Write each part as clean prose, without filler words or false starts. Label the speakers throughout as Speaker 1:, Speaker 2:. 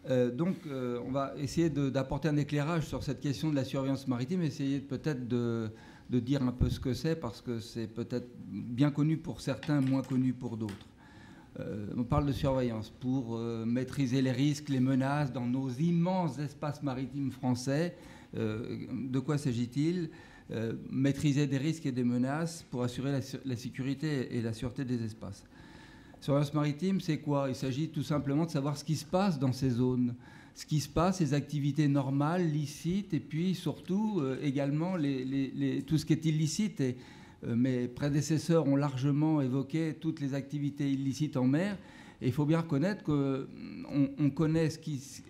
Speaker 1: On va essayer d'apporter un éclairage sur cette question de la surveillance maritime, essayer peut-être de dire un peu ce que c'est, parce que c'est peut-être bien connu pour certains, moins connu pour d'autres. On parle de surveillance pour maîtriser les risques, les menaces dans nos immenses espaces maritimes français. De quoi s'agit-il? Maîtriser des risques et des menaces pour assurer la sécurité et la sûreté des espaces. Surveillance maritime, c'est quoi? Il s'agit tout simplement de savoir ce qui se passe dans ces zones, ce qui se passe, les activités normales, licites, et puis surtout également tout ce qui est illicite. Et mes prédécesseurs ont largement évoqué toutes les activités illicites en mer. Et il faut bien reconnaître qu'on connaît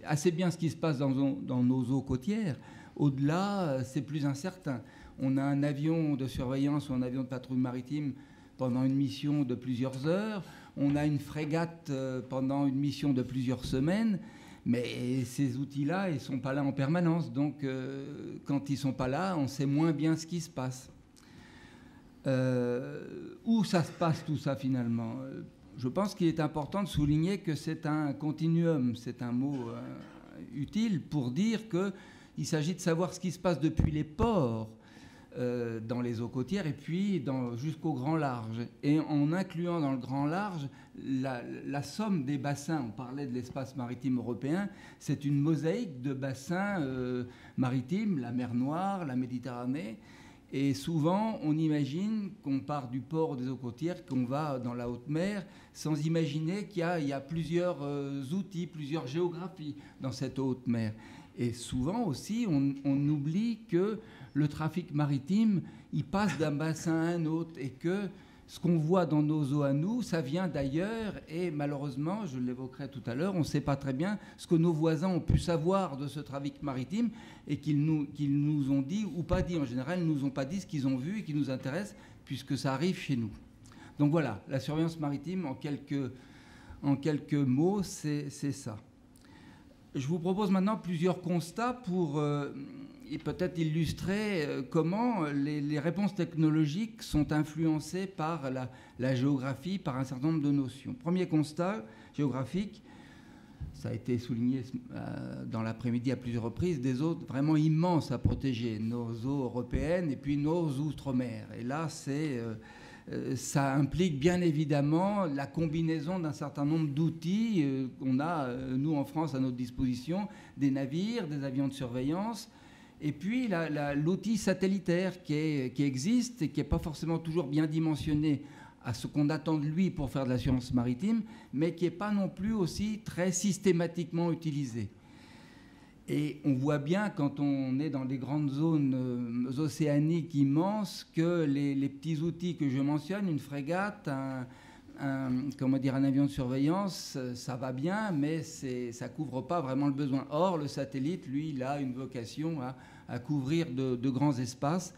Speaker 1: assez bien ce qui se passe dans nos eaux côtières. Au-delà, c'est plus incertain. On a un avion de surveillance ou un avion de patrouille maritime pendant une mission de plusieurs heures. On a une frégate pendant une mission de plusieurs semaines. Mais ces outils-là, ils ne sont pas là en permanence. Donc, quand ils ne sont pas là, on sait moins bien ce qui se passe. Où ça se passe tout ça finalement? Je pense qu'il est important de souligner que c'est un continuum. C'est un mot utile pour dire qu'il s'agit de savoir ce qui se passe depuis les ports dans les eaux côtières et puis jusqu'au grand large. Et en incluant dans le grand large la somme des bassins. On parlait de l'espace maritime européen. C'est une mosaïque de bassins maritimes, la mer Noire, la Méditerranée. Et souvent, on imagine qu'on part du port des eaux côtières, qu'on va dans la haute mer, sans imaginer qu'il y a plusieurs outils, plusieurs géographies dans cette haute mer. Et souvent aussi, on oublie que le trafic maritime, il passe d'un bassin à un autre et que ce qu'on voit dans nos eaux à nous, ça vient d'ailleurs et malheureusement, je l'évoquerai tout à l'heure, on ne sait pas très bien ce que nos voisins ont pu savoir de ce trafic maritime et qu'ils nous ont dit ou pas dit. En général, ils ne nous ont pas dit ce qu'ils ont vu et qui nous intéresse puisque ça arrive chez nous. Donc voilà, la surveillance maritime, en quelques mots, c'est ça. Je vous propose maintenant plusieurs constats pour peut-être illustrer comment les réponses technologiques sont influencées par la géographie, par un certain nombre de notions. Premier constat géographique, ça a été souligné dans l'après-midi à plusieurs reprises, des eaux vraiment immenses à protéger, nos eaux européennes et puis nos outre-mer. Et là, ça implique bien évidemment la combinaison d'un certain nombre d'outils qu'on a, nous en France, à notre disposition, des navires, des avions de surveillance, et puis l'outil satellitaire qui existe et qui n'est pas forcément toujours bien dimensionné à ce qu'on attend de lui pour faire de la surveillance maritime, mais qui n'est pas non plus aussi très systématiquement utilisé. Et on voit bien, quand on est dans des grandes zones océaniques immenses, que les petits outils que je mentionne, une frégate, un avion de surveillance, ça va bien, mais ça ne couvre pas vraiment le besoin. Or, le satellite, lui, il a une vocation à couvrir de grands espaces.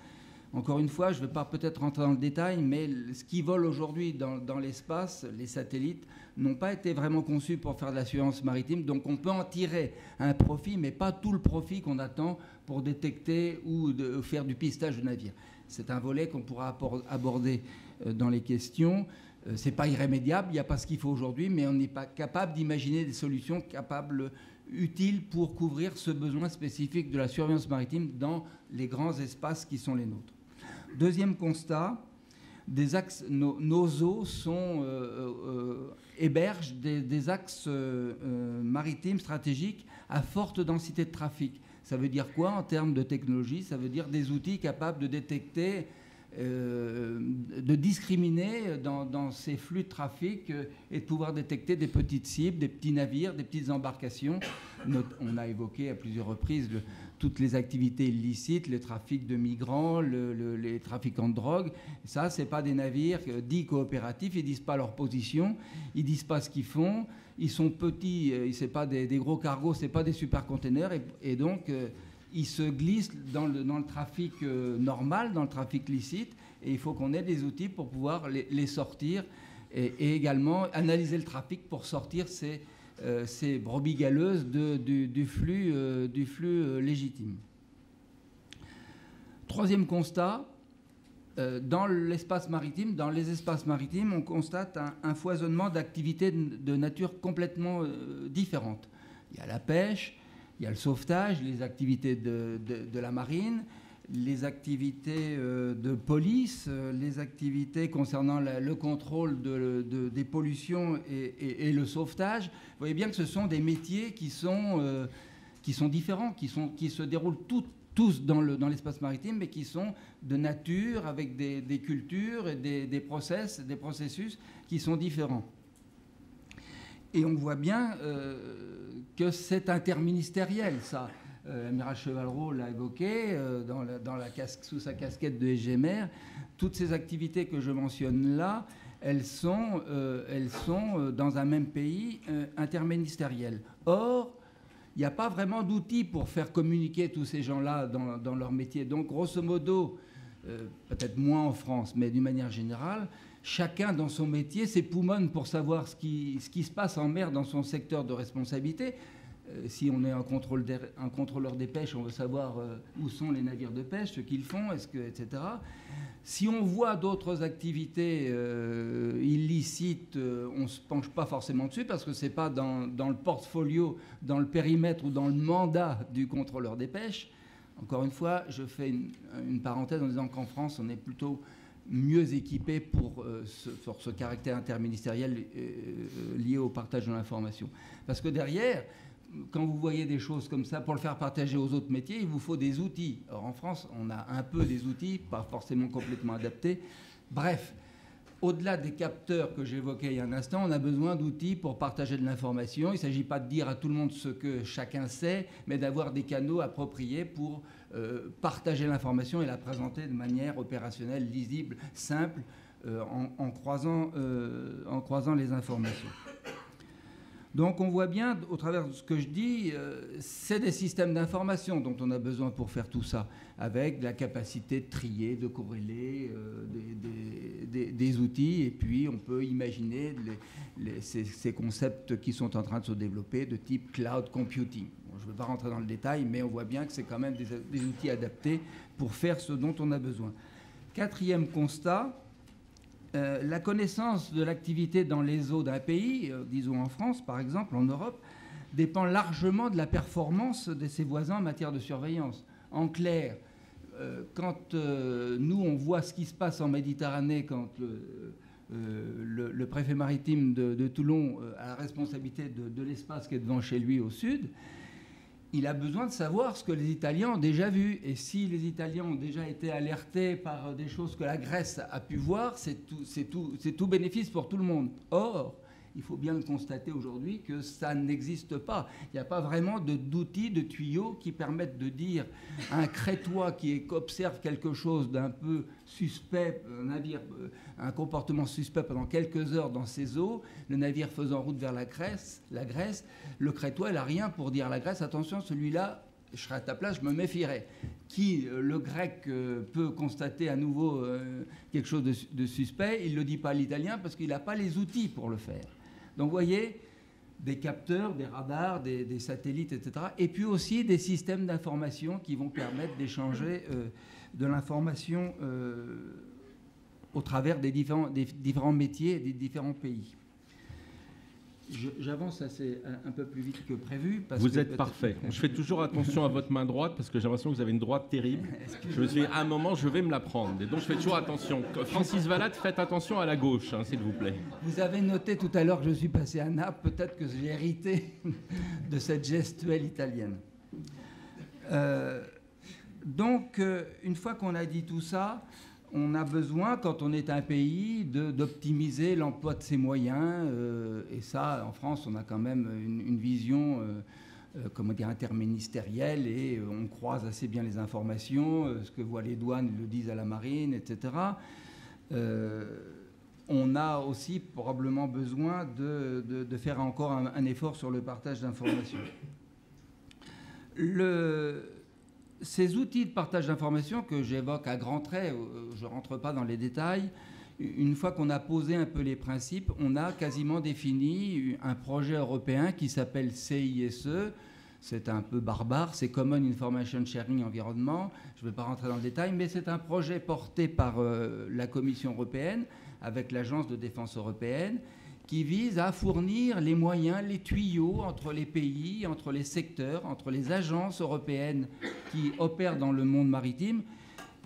Speaker 1: Encore une fois, je ne vais pas peut-être rentrer dans le détail, mais ce qui vole aujourd'hui dans l'espace, les satellites, n'ont pas été vraiment conçus pour faire de la surveillance maritime. Donc on peut en tirer un profit, mais pas tout le profit qu'on attend pour détecter ou faire du pistage de navires. C'est un volet qu'on pourra aborder dans les questions. Ce n'est pas irrémédiable, il n'y a pas ce qu'il faut aujourd'hui, mais on n'est pas capable d'imaginer des solutions utiles pour couvrir ce besoin spécifique de la surveillance maritime dans les grands espaces qui sont les nôtres. Deuxième constat, nos eaux hébergent des axes maritimes stratégiques à forte densité de trafic. Ça veut dire quoi en termes de technologie? Ça veut dire des outils capables de détecter, de discriminer dans ces flux de trafic et de pouvoir détecter des petites cibles, des petits navires, des petites embarcations. On a évoqué à plusieurs reprises toutes les activités illicites, les trafics de migrants, les trafiquants de drogue. Ça, ce n'est pas des navires dits coopératifs, ils ne disent pas leur position, ils ne disent pas ce qu'ils font, ils sont petits, ce n'est pas des gros cargos, ce n'est pas des super-containers, et donc ils se glissent dans le trafic normal, dans le trafic licite, et il faut qu'on ait des outils pour pouvoir les sortir et également analyser le trafic pour sortir ces brebis galeuses du flux légitime. Troisième constat, dans l'espace maritime, dans les espaces maritimes, on constate un foisonnement d'activités de nature complètement différente. Il y a la pêche, il y a le sauvetage, les activités de la marine, les activités de police, les activités concernant le contrôle des pollutions et le sauvetage. Vous voyez bien que ce sont des métiers qui sont différents, qui se déroulent tous dans l'espace maritime, mais qui sont de nature, avec des cultures et des processus qui sont différents. Et on voit bien que c'est interministériel, ça. L'amiral Chevalreau l'a évoqué sous sa casquette de SGMR. Toutes ces activités que je mentionne là, elles sont dans un même pays interministériel. Or, il n'y a pas vraiment d'outils pour faire communiquer tous ces gens-là dans leur métier. Donc, grosso modo, peut-être moins en France, mais d'une manière générale, chacun dans son métier s'époumonne pour savoir ce qui se passe en mer dans son secteur de responsabilité. Si on est un contrôleur des pêches, on veut savoir où sont les navires de pêche, ce qu'ils font, etc. Si on voit d'autres activités illicites, on ne se penche pas forcément dessus parce que ce n'est pas dans le portfolio, dans le périmètre ou dans le mandat du contrôleur des pêches. Encore une fois, je fais une parenthèse en disant qu'en France, on est plutôt mieux équipé pour ce caractère interministériel lié au partage de l'information. Parce que derrière, quand vous voyez des choses comme ça, pour le faire partager aux autres métiers, il vous faut des outils. Or, en France, on a un peu des outils, pas forcément complètement adaptés. Bref, au-delà des capteurs que j'évoquais il y a un instant, on a besoin d'outils pour partager de l'information. Il ne s'agit pas de dire à tout le monde ce que chacun sait, mais d'avoir des canaux appropriés pour partager l'information et la présenter de manière opérationnelle, lisible, simple, en croisant les informations. Donc on voit bien, au travers de ce que je dis, c'est des systèmes d'information dont on a besoin pour faire tout ça, avec la capacité de trier, de corréler des outils, et puis on peut imaginer ces concepts qui sont en train de se développer de type cloud computing. Bon, je ne veux pas rentrer dans le détail, mais on voit bien que c'est quand même des outils adaptés pour faire ce dont on a besoin. Quatrième constat, la connaissance de l'activité dans les eaux d'un pays, disons en France par exemple, en Europe, dépend largement de la performance de ses voisins en matière de surveillance. En clair, quand nous on voit ce qui se passe en Méditerranée, quand le préfet maritime de Toulon a la responsabilité de l'espace qui est devant chez lui au sud, il a besoin de savoir ce que les Italiens ont déjà vu. Et si les Italiens ont déjà été alertés par des choses que la Grèce a pu voir, c'est tout bénéfice pour tout le monde. Or, il faut bien le constater aujourd'hui que ça n'existe pas. Il n'y a pas vraiment d'outils, de tuyaux qui permettent de dire à un Crétois qui observe quelque chose d'un peu suspect, un navire, un comportement suspect pendant quelques heures dans ses eaux, le navire faisant route vers la Grèce, le Crétois, il n'a rien pour dire à la Grèce, attention, celui-là, je serais à ta place, je me méfierais. Le grec peut constater à nouveau quelque chose de suspect, il ne le dit pas à l'italien parce qu'il n'a pas les outils pour le faire. Donc vous voyez, des capteurs, des radars, des satellites, etc. Et puis aussi des systèmes d'information qui vont permettre d'échanger de l'information au travers des différents métiers et des différents pays. J'avance un peu plus vite que prévu.
Speaker 2: Vous êtes parfait. Je fais toujours attention à votre main droite parce que j'ai l'impression que vous avez une droite terrible. Je me suis dit, à un moment, je vais me la prendre. Et donc, je fais toujours attention. Francis Valade, faites attention à la gauche, hein, s'il vous plaît.
Speaker 1: Vous avez noté tout à l'heure que je suis passé à Naples. Peut-être que j'ai hérité de cette gestuelle italienne. Donc, une fois qu'on a dit tout ça, on a besoin, quand on est un pays, d'optimiser l'emploi de ses moyens. Et ça, en France, on a quand même une vision interministérielle et on croise assez bien les informations. Ce que voient les douanes le disent à la marine, etc. On a aussi probablement besoin de faire encore un effort sur le partage d'informations. Ces outils de partage d'informations que j'évoque à grands traits, je ne rentre pas dans les détails, une fois qu'on a posé un peu les principes, on a quasiment défini un projet européen qui s'appelle CISE. C'est un peu barbare, c'est Common Information Sharing Environment. Je ne vais pas rentrer dans le détail, mais c'est un projet porté par la Commission européenne avec l'Agence de défense européenne qui vise à fournir les moyens, les tuyaux entre les pays, entre les secteurs, entre les agences européennes qui opèrent dans le monde maritime,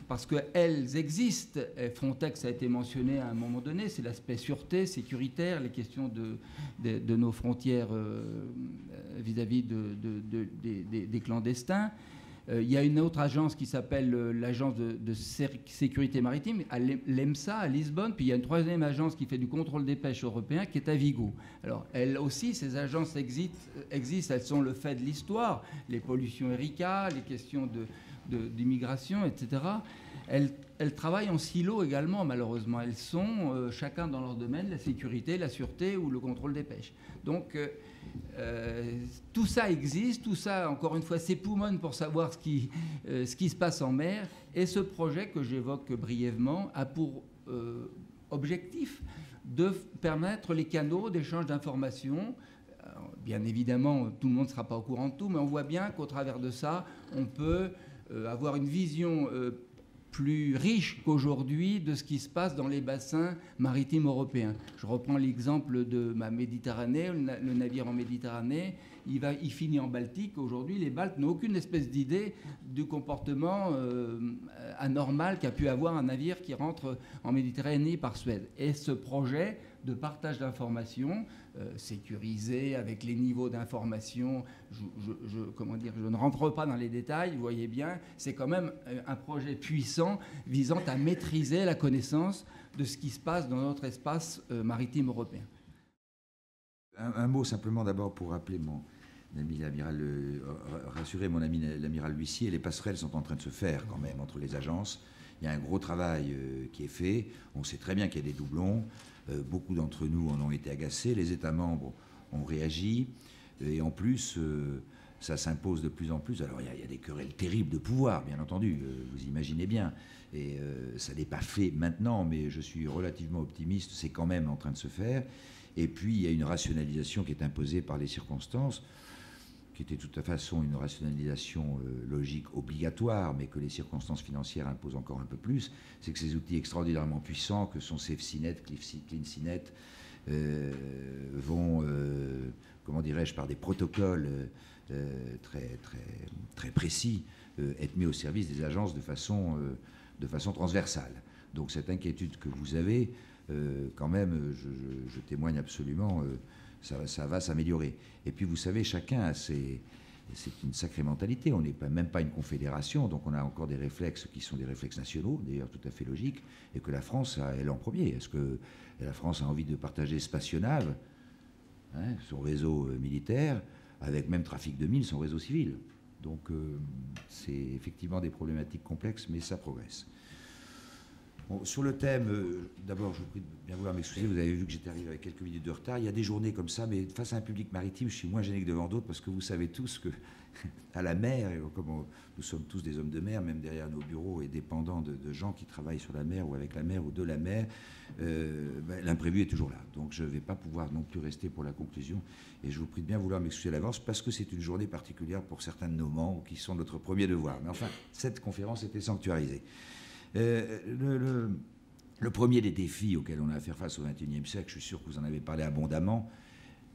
Speaker 1: parce qu'elles existent. Frontex a été mentionné à un moment donné, c'est l'aspect sûreté, sécuritaire, les questions de nos frontières vis-à-vis des clandestins. Il y a une autre agence qui s'appelle l'agence de sécurité maritime, l'EMSA à Lisbonne, puis il y a une troisième agence qui fait du contrôle des pêches européen qui est à Vigo. Alors elles aussi, ces agences existent, elles sont le fait de l'histoire, les pollutions ERICA, les questions d'immigration, etc. Elles travaillent en silo également, malheureusement. Elles sont chacun dans leur domaine, la sécurité, la sûreté ou le contrôle des pêches. Donc tout ça existe, tout ça, encore une fois, s'époumonne pour savoir ce qui se passe en mer. Et ce projet que j'évoque brièvement a pour objectif de permettre les canaux d'échange d'informations. Bien évidemment, tout le monde ne sera pas au courant de tout, mais on voit bien qu'au travers de ça, on peut avoir une vision plus riche qu'aujourd'hui de ce qui se passe dans les bassins maritimes européens. Je reprends l'exemple de ma Méditerranée, le navire en Méditerranée, il finit en Baltique. Aujourd'hui, les Baltes n'ont aucune espèce d'idée du comportement anormal qu'a pu avoir un navire qui rentre en Méditerranée par Suède. Et ce projet de partage d'informations sécurisé avec les niveaux d'information, je ne rentre pas dans les détails, vous voyez bien, c'est quand même un projet puissant visant à maîtriser la connaissance de ce qui se passe dans notre espace maritime européen.
Speaker 3: Un mot simplement d'abord pour rappeler mon ami l'amiral, rassurer mon ami l'amiral L'Huissier, les passerelles sont en train de se faire quand même entre les agences. Il y a un gros travail qui est fait, on sait très bien qu'il y a des doublons. Beaucoup d'entre nous en ont été agacés, les États membres ont réagi, et en plus, ça s'impose de plus en plus. Alors, il y a des querelles terribles de pouvoir, bien entendu, vous imaginez bien, et ça n'est pas fait maintenant, mais je suis relativement optimiste, c'est quand même en train de se faire. Et puis, il y a une rationalisation qui est imposée par les circonstances, qui était de toute façon une rationalisation logique obligatoire, mais que les circonstances financières imposent encore un peu plus, c'est que ces outils extraordinairement puissants, que sont SafeSeaNet, CleanSeaNet, vont, comment dirais-je, par des protocoles très précis, être mis au service des agences de façon transversale. Donc cette inquiétude que vous avez, quand même, je témoigne absolument... Ça va s'améliorer. Et puis, vous savez, chacun a c'est une sacrée mentalité. On n'est même pas une confédération, donc on a encore des réflexes qui sont des réflexes nationaux, d'ailleurs tout à fait logiques, et que la France, elle en premier. Est-ce que la France a envie de partager Spationave, hein, son réseau militaire, avec même Trafic 2000, son réseau civil? Donc, c'est effectivement des problématiques complexes, mais ça progresse. Bon, sur le thème, d'abord, je vous prie de bien vouloir m'excuser, vous avez vu que j'étais arrivé avec quelques minutes de retard. Il y a des journées comme ça, mais face à un public maritime, je suis moins gêné que devant d'autres, parce que vous savez tous que à la mer, et comme nous sommes tous des hommes de mer, même derrière nos bureaux et dépendants de gens qui travaillent sur la mer ou avec la mer ou de la mer, l'imprévu est toujours là. Donc je ne vais pas pouvoir non plus rester pour la conclusion, et je vous prie de bien vouloir m'excuser à l'avance, parce que c'est une journée particulière pour certains de nos membres, qui sont notre premier devoir. Mais enfin, cette conférence était sanctuarisée. Le premier des défis auxquels on a à faire face au XXIe siècle, je suis sûr que vous en avez parlé abondamment,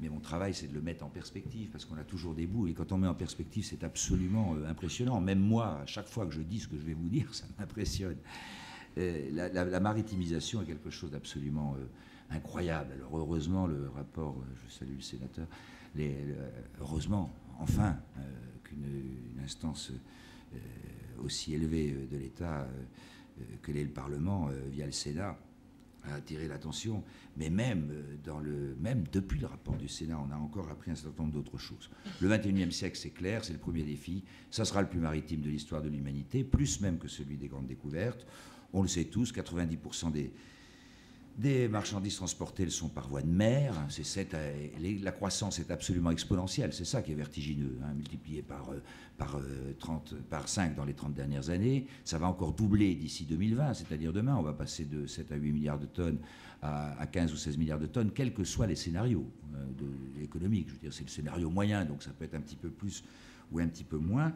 Speaker 3: mais mon travail, c'est de le mettre en perspective, parce qu'on a toujours des bouts, et quand on met en perspective, c'est absolument impressionnant. Même moi, à chaque fois que je dis ce que je vais vous dire, ça m'impressionne. La maritimisation est quelque chose d'absolument incroyable. Alors heureusement, le rapport, je salue le sénateur, heureusement, enfin, qu'une instance aussi élevée de l'État que l'est le Parlement, via le Sénat, a attiré l'attention. Mais même depuis le rapport du Sénat, on a encore appris un certain nombre d'autres choses. Le XXIe siècle, c'est clair, c'est le premier défi. Ça sera le plus maritime de l'histoire de l'humanité, plus même que celui des grandes découvertes. On le sait tous, 90% des marchandises transportées le sont par voie de mer. La croissance est absolument exponentielle. C'est ça qui est vertigineux, hein, multiplié par 5 dans les 30 dernières années. Ça va encore doubler d'ici 2020, c'est-à-dire demain. On va passer de 7 à 8 milliards de tonnes à 15 ou 16 milliards de tonnes, quels que soient les scénarios économiques. Je veux dire, c'est le scénario moyen, donc ça peut être un petit peu plus ou un petit peu moins.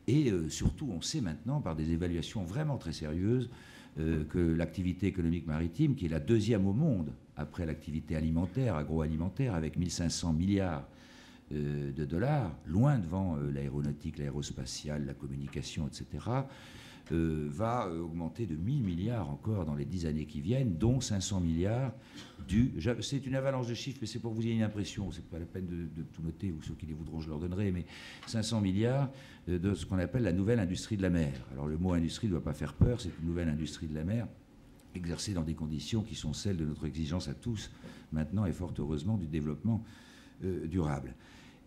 Speaker 3: Et surtout, on sait maintenant, par des évaluations vraiment très sérieuses, que l'activité économique maritime, qui est la deuxième au monde, après l'activité alimentaire, agroalimentaire, avec 1500 milliards de dollars, loin devant l'aéronautique, l'aérospatiale, la communication, etc., va augmenter de 1000 milliards encore dans les 10 années qui viennent, dont 500 milliards c'est une avalanche de chiffres, mais c'est pour que vous ayez une impression, c'est pas la peine de tout noter, ou ceux qui les voudront, je leur donnerai, mais 500 milliards de ce qu'on appelle la nouvelle industrie de la mer. Alors le mot industrie ne doit pas faire peur, c'est une nouvelle industrie de la mer, exercée dans des conditions qui sont celles de notre exigence à tous, maintenant et fort heureusement du développement durable.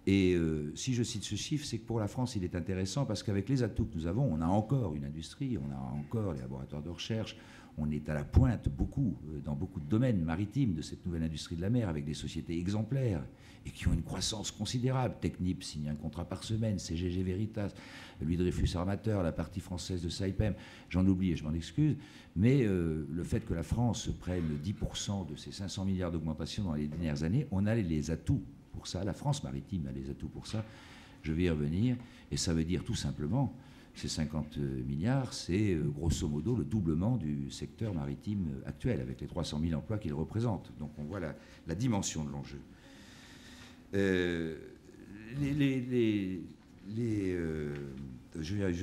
Speaker 3: Et si je cite ce chiffre, c'est que pour la France, il est intéressant parce qu'avec les atouts que nous avons, on a encore une industrie, on a encore les laboratoires de recherche, on est à la pointe dans beaucoup de domaines maritimes de cette nouvelle industrie de la mer avec des sociétés exemplaires et qui ont une croissance considérable. Technip signe un contrat par semaine, CGG Veritas, Louis Dreyfus Armateur, la partie française de Saipem, j'en oublie et je m'en excuse, mais le fait que la France prenne 10% de ces 500 milliards d'augmentation dans les dernières années, on a les atouts pour ça, la France maritime a les atouts pour ça, je vais y revenir, et ça veut dire tout simplement, ces 50 milliards, c'est grosso modo le doublement du secteur maritime actuel, avec les 300 000 emplois qu'il représente. Donc on voit la dimension de l'enjeu. Je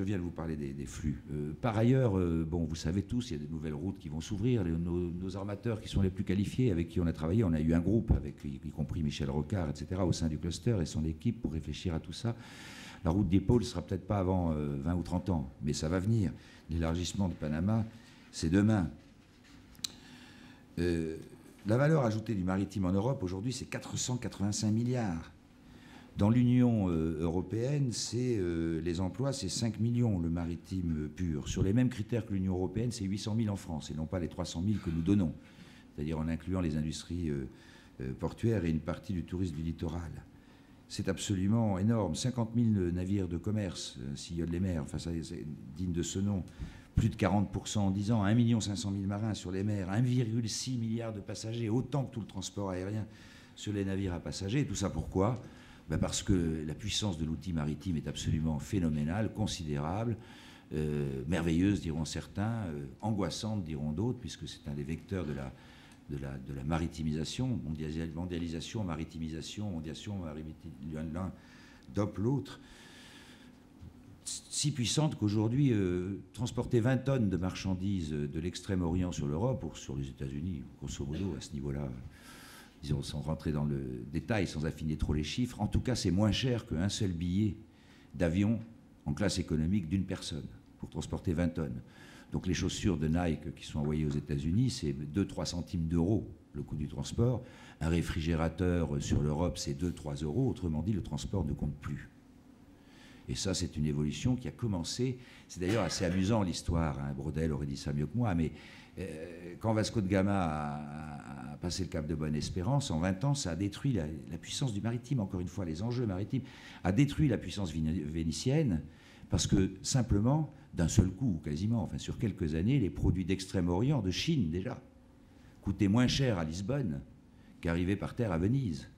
Speaker 3: viens de vous parler des flux. Par ailleurs, bon, vous savez tous, il y a de nouvelles routes qui vont s'ouvrir. Nos armateurs qui sont les plus qualifiés, avec qui on a travaillé, on a eu un groupe, y compris Michel Rocard, etc., au sein du cluster et son équipe pour réfléchir à tout ça. La route des pôles ne sera peut-être pas avant 20 ou 30 ans, mais ça va venir. L'élargissement de Panama, c'est demain. La valeur ajoutée du maritime en Europe, aujourd'hui, c'est 485 milliards. Dans l'Union européenne, les emplois, c'est 5 millions, le maritime pur. Sur les mêmes critères que l'Union européenne, c'est 800 000 en France, et non pas les 300 000 que nous donnons, c'est-à-dire en incluant les industries portuaires et une partie du tourisme du littoral. C'est absolument énorme. 50 000 navires de commerce sillonnent les mers, enfin, c'est digne de ce nom. Plus de 40% en 10 ans, 1 500 000 marins sur les mers, 1,6 milliard de passagers, autant que tout le transport aérien sur les navires à passagers. Tout ça pourquoi ? Ben parce que la puissance de l'outil maritime est absolument phénoménale, considérable, merveilleuse, diront certains, angoissante, diront d'autres, puisque c'est un des vecteurs de la maritimisation, mondialisation, maritimisation, l'un dope l'autre. Si puissante qu'aujourd'hui, transporter 20 tonnes de marchandises de l'Extrême-Orient sur l'Europe, ou sur les États-Unis, grosso modo, à ce niveau-là, disons, sans rentrer dans le détail, sans affiner trop les chiffres, en tout cas, c'est moins cher qu'un seul billet d'avion en classe économique d'une personne pour transporter 20 tonnes. Donc les chaussures de Nike qui sont envoyées aux États-Unis, c'est 2-3 centimes d'euros le coût du transport. Un réfrigérateur sur l'Europe, c'est 2-3 euros. Autrement dit, le transport ne compte plus. Et ça, c'est une évolution qui a commencé. C'est d'ailleurs assez amusant l'histoire. Hein. Brodel aurait dit ça mieux que moi, mais quand Vasco de Gama a passé le cap de Bonne-Espérance, en 20 ans, ça a détruit la puissance du maritime. Encore une fois, les enjeux maritimes a détruit la puissance vénitienne parce que simplement, d'un seul coup, quasiment, enfin sur quelques années, les produits d'Extrême-Orient, de Chine déjà, coûtaient moins cher à Lisbonne qu'arriver par terre à Venise.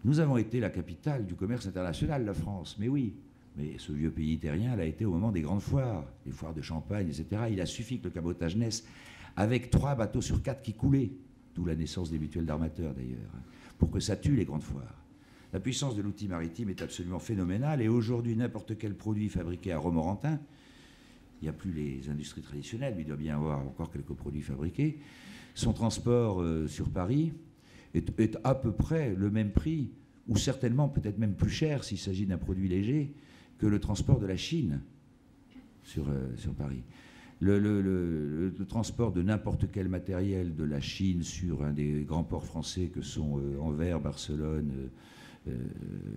Speaker 3: Nous avons été la capitale du commerce international, la France, mais oui. Mais ce vieux pays terrien l'a été au moment des grandes foires, les foires de Champagne, etc. Il a suffi que le cabotage naisse avec 3 bateaux sur 4 qui coulaient, d'où la naissance des mutuelles d'armateurs d'ailleurs, pour que ça tue les grandes foires. La puissance de l'outil maritime est absolument phénoménale et aujourd'hui, n'importe quel produit fabriqué à Romorantin, il n'y a plus les industries traditionnelles, mais il doit bien y avoir encore quelques produits fabriqués, son transport sur Paris est à peu près le même prix, ou certainement peut-être même plus cher s'il s'agit d'un produit léger, que le transport de la Chine sur Paris. Le transport de n'importe quel matériel de la Chine sur un des grands ports français que sont Anvers, Barcelone,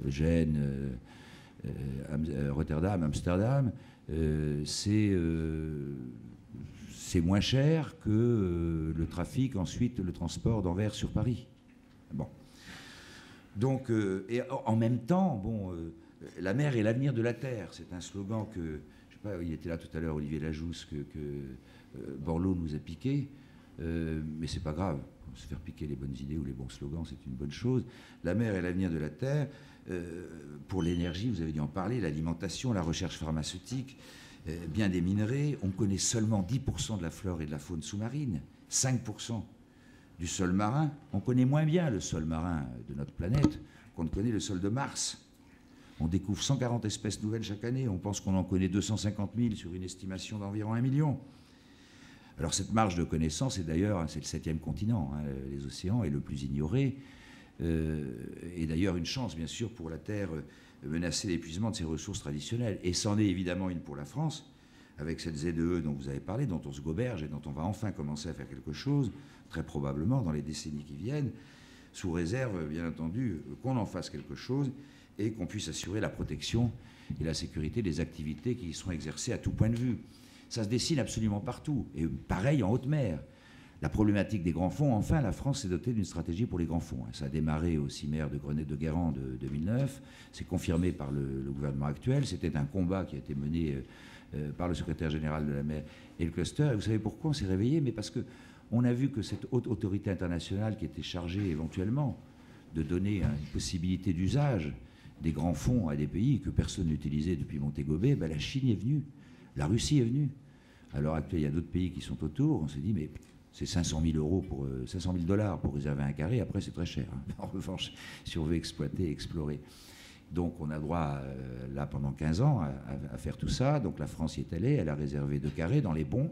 Speaker 3: Gênes, Rotterdam, Amsterdam, c'est moins cher que le trafic, ensuite le transport d'Anvers sur Paris. Bon. Donc, et en même temps, bon, la mer est l'avenir de la terre. C'est un slogan que, je sais pas, il était là tout à l'heure, Olivier Lajousse, que Borloo nous a piqué, mais c'est pas grave. Se faire piquer les bonnes idées ou les bons slogans, c'est une bonne chose. La mer est l'avenir de la terre. Pour l'énergie, vous avez dû en parler, l'alimentation, la recherche pharmaceutique. bien des minerais. On connaît seulement 10% de la flore et de la faune sous-marine, 5% du sol marin. On connaît moins bien le sol marin de notre planète qu'on ne connaît le sol de Mars. On découvre 140 espèces nouvelles chaque année. On pense qu'on en connaît 250 000 sur une estimation d'environ 1 million. Alors cette marge de connaissance, et d'ailleurs, c'est le 7e continent, hein, les océans, est le plus ignoré. Et d'ailleurs une chance, bien sûr, pour la Terre menacée d'épuisement de ses ressources traditionnelles. Et c'en est évidemment une pour la France, avec cette ZEE dont vous avez parlé, dont on se goberge et dont on va enfin commencer à faire quelque chose, très probablement dans les décennies qui viennent, sous réserve, bien entendu, qu'on en fasse quelque chose et qu'on puisse assurer la protection et la sécurité des activités qui y seront exercées à tout point de vue. Ça se dessine absolument partout, et pareil en haute mer. La problématique des grands fonds, enfin, la France s'est dotée d'une stratégie pour les grands fonds. Ça a démarré au CIMER de Grenade-de-Guérande de 2009, c'est confirmé par le gouvernement actuel, c'était un combat qui a été mené par le secrétaire général de la mer et le cluster, et vous savez pourquoi on s'est réveillé? Mais parce qu'on a vu que cette haute autorité internationale qui était chargée éventuellement de donner une possibilité d'usage des grands fonds à des pays que personne n'utilisait depuis Montego-Bay, la Chine est venue, la Russie est venue. À l'heure actuelle, il y a d'autres pays qui sont autour. On s'est dit, mais c'est 500 000 $ pour réserver un carré. Après, c'est très cher. Hein. En revanche, si on veut exploiter, explorer. Donc, on a droit, là, pendant 15 ans, à faire tout ça. Donc, la France y est allée. Elle a réservé 2 carrés dans les bons.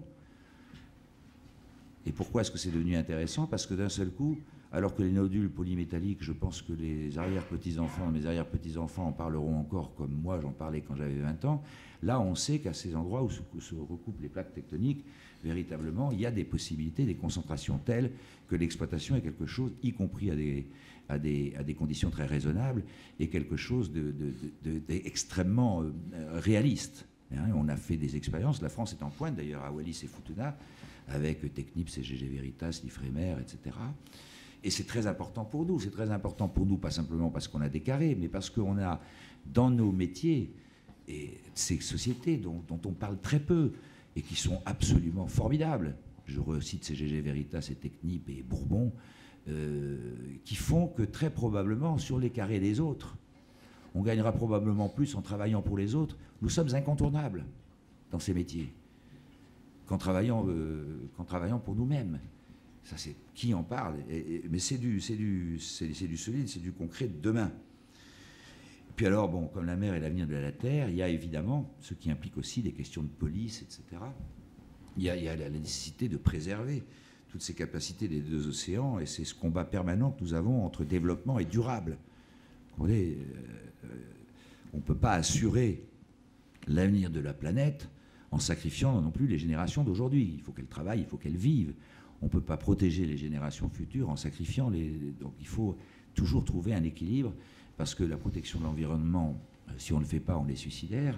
Speaker 3: Et pourquoi est-ce que c'est devenu intéressant? Parce que d'un seul coup, alors que les nodules polymétalliques, je pense que les arrière-petits-enfants, mes arrière-petits-enfants en parleront encore comme moi, j'en parlais quand j'avais 20 ans. Là, on sait qu'à ces endroits où se recoupent les plaques tectoniques, véritablement, il y a des possibilités, des concentrations telles que l'exploitation est quelque chose, y compris à des conditions très raisonnables, et quelque chose d'extrêmement réaliste. Hein, on a fait des expériences, la France est en pointe d'ailleurs à Wallis et Futuna, avec Technip, CGG Veritas, l'Ifremer, etc. Et c'est très important pour nous. C'est très important pour nous, pas simplement parce qu'on a des carrés, mais parce qu'on a dans nos métiers et ces sociétés dont on parle très peu et qui sont absolument formidables. Je recite CGG Veritas et Technip et Bourbon, qui font que très probablement sur les carrés des autres, on gagnera probablement plus en travaillant pour les autres. Nous sommes incontournables dans ces métiers qu'en travaillant pour nous-mêmes. Ça, c'est qui en parle, mais c'est du solide, c'est du concret de demain. Puis alors, bon, comme la mer est l'avenir de la Terre, il y a évidemment ce qui implique aussi des questions de police, etc. Il y a la nécessité de préserver toutes ces capacités des 2 océans, et c'est ce combat permanent que nous avons entre développement et durable. Vous voyez, on ne peut pas assurer l'avenir de la planète en sacrifiant non plus les générations d'aujourd'hui. Il faut qu'elles travaillent, il faut qu'elles vivent. On ne peut pas protéger les générations futures en sacrifiant les... Donc il faut toujours trouver un équilibre, parce que la protection de l'environnement, si on ne le fait pas, on est suicidaire,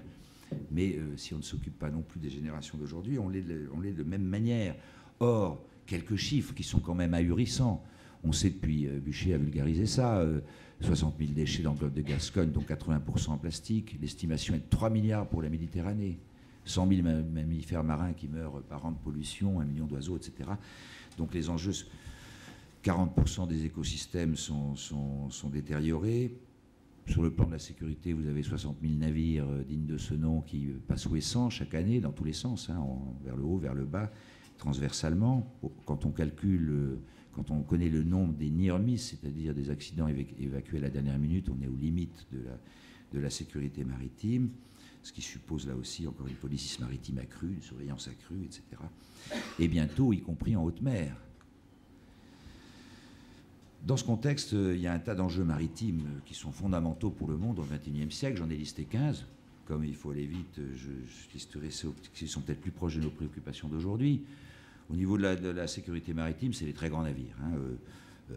Speaker 3: mais si on ne s'occupe pas non plus des générations d'aujourd'hui, on l'est de même manière. Or, quelques chiffres qui sont quand même ahurissants. On sait depuis, Bûcher a vulgarisé ça, 60 000 déchets dans le golfe de Gascogne, dont 80% en plastique. L'estimation est de 3 milliards pour la Méditerranée. 100 000 mammifères marins qui meurent par an de pollution, 1 million d'oiseaux, etc. Donc les enjeux, 40% des écosystèmes sont détériorés. Sur le plan de la sécurité, vous avez 60 000 navires dignes de ce nom qui passent sous essence chaque année, dans tous les sens, hein, vers le haut, vers le bas, transversalement. Quand on calcule, quand on connaît le nombre des near miss, c'est-à-dire des accidents évacués à la dernière minute, on est aux limites de la sécurité maritime, ce qui suppose là aussi encore une police maritime accrue, une surveillance accrue, etc. Et bientôt, y compris en haute mer. Dans ce contexte, il y a un tas d'enjeux maritimes qui sont fondamentaux pour le monde au XXIe siècle. J'en ai listé 15. Comme il faut aller vite, je listerai ceux qui sont peut-être plus proches de nos préoccupations d'aujourd'hui. Au niveau de la sécurité maritime, c'est les très grands navires. Hein.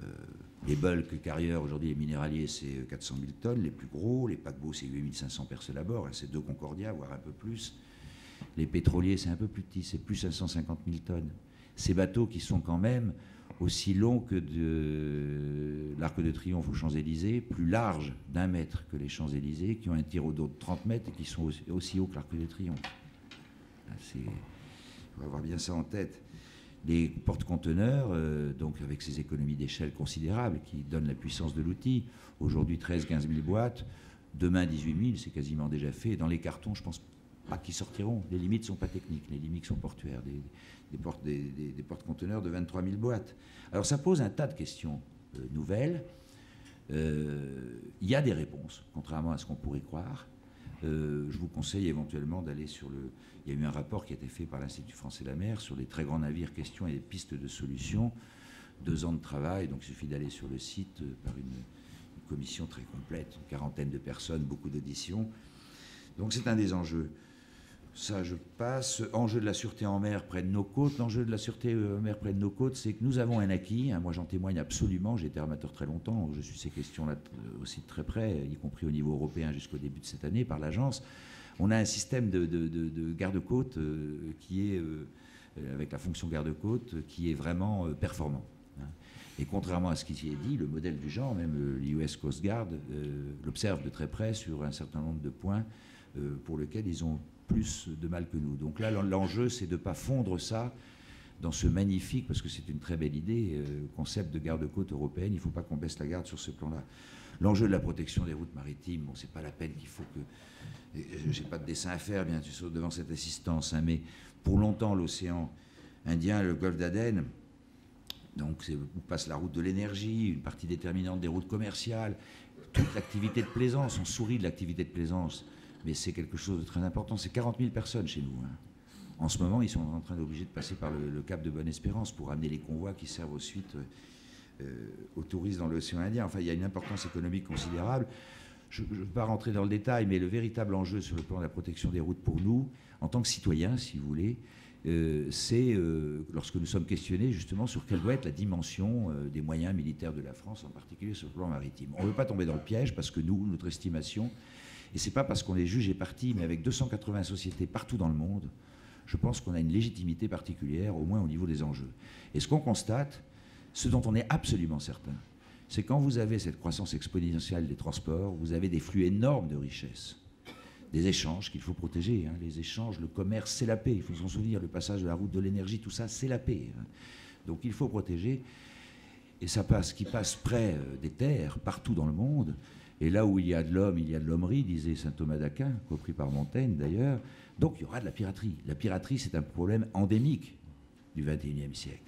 Speaker 3: Les bulk carriers, aujourd'hui, les minéraliers, c'est 400 000 tonnes. Les plus gros, les paquebots, c'est 8 500 personnes à bord. C'est 2 Concordia, voire un peu plus. Les pétroliers, c'est un peu plus petit, c'est plus 550 000 tonnes. Ces bateaux qui sont quand même aussi longs que de l'Arc de Triomphe aux Champs-Élysées, plus larges d'1 mètre que les Champs-Élysées, qui ont un tir d'eau de 30 mètres et qui sont aussi hauts que l'Arc de Triomphe. Il faut avoir bien ça en tête. Les porte-conteneurs, donc avec ces économies d'échelle considérables qui donnent la puissance de l'outil, aujourd'hui 13-15 000 boîtes, demain 18 000, c'est quasiment déjà fait. Dans les cartons, je pense Pas qui sortiront. Les limites ne sont pas techniques, les limites sont portuaires. Des porte-conteneurs de 23 000 boîtes. Alors ça pose un tas de questions nouvelles. Il y a des réponses, contrairement à ce qu'on pourrait croire. Je vous conseille éventuellement d'aller sur le... Il y a eu un rapport qui a été fait par l'Institut français de la mer sur les très grands navires questions et les pistes de solutions. 2 ans de travail, donc il suffit d'aller sur le site par une commission très complète, une 40aine de personnes, beaucoup d'auditions. Donc c'est un des enjeux. Ça, je passe. Enjeu de la sûreté en mer près de nos côtes. L'enjeu de la sûreté en mer près de nos côtes, c'est que nous avons un acquis. Moi, j'en témoigne absolument. J'ai été armateur très longtemps. Je suis ces questions-là aussi de très près, y compris au niveau européen jusqu'au début de cette année par l'agence. On a un système de garde-côte qui est, avec la fonction garde-côte, qui est vraiment performant. Et contrairement à ce qui s'y est dit, le modèle du genre, même l'US Coast Guard, l'observe de très près sur un certain nombre de points pour lesquels ils ont plus de mal que nous. Donc là, l'enjeu, c'est de ne pas fondre ça dans ce magnifique, parce que c'est une très belle idée, concept de garde-côte européenne. Il ne faut pas qu'on baisse la garde sur ce plan-là. L'enjeu de la protection des routes maritimes, bon, c'est pas la peine qu'il faut que... J'ai pas de dessin à faire, bien sûr, devant cette assistance, hein, mais pour longtemps, l'océan Indien, le golfe d'Aden, donc où passe la route de l'énergie, une partie déterminante des routes commerciales, toute l'activité de plaisance. On sourit de l'activité de plaisance, mais c'est quelque chose de très important. C'est 40 000 personnes chez nous. Hein. En ce moment, ils sont en train d'obliger de passer par le cap de Bonne-Espérance pour amener les convois qui servent ensuite aux touristes dans l'océan Indien. Enfin, il y a une importance économique considérable. Je ne veux pas rentrer dans le détail, mais le véritable enjeu sur le plan de la protection des routes pour nous, en tant que citoyens, si vous voulez, c'est lorsque nous sommes questionnés justement sur quelle doit être la dimension des moyens militaires de la France, en particulier sur le plan maritime. On ne veut pas tomber dans le piège parce que nous, notre estimation, et ce n'est pas parce qu'on est juge et parti, mais avec 280 sociétés partout dans le monde, je pense qu'on a une légitimité particulière, au moins au niveau des enjeux. Et ce qu'on constate, ce dont on est absolument certain, c'est quand vous avez cette croissance exponentielle des transports, vous avez des flux énormes de richesses, des échanges qu'il faut protéger. Hein. Les échanges, le commerce, c'est la paix. Il faut s'en souvenir, le passage de la route de l'énergie, tout ça, c'est la paix. Hein. Donc il faut protéger. Et ça passe, qui passe près des terres, partout dans le monde. Et là où il y a de l'homme, il y a de l'hommerie, disait saint Thomas d'Aquin, repris par Montaigne d'ailleurs. Donc il y aura de la piraterie. La piraterie, c'est un problème endémique du XXIe siècle.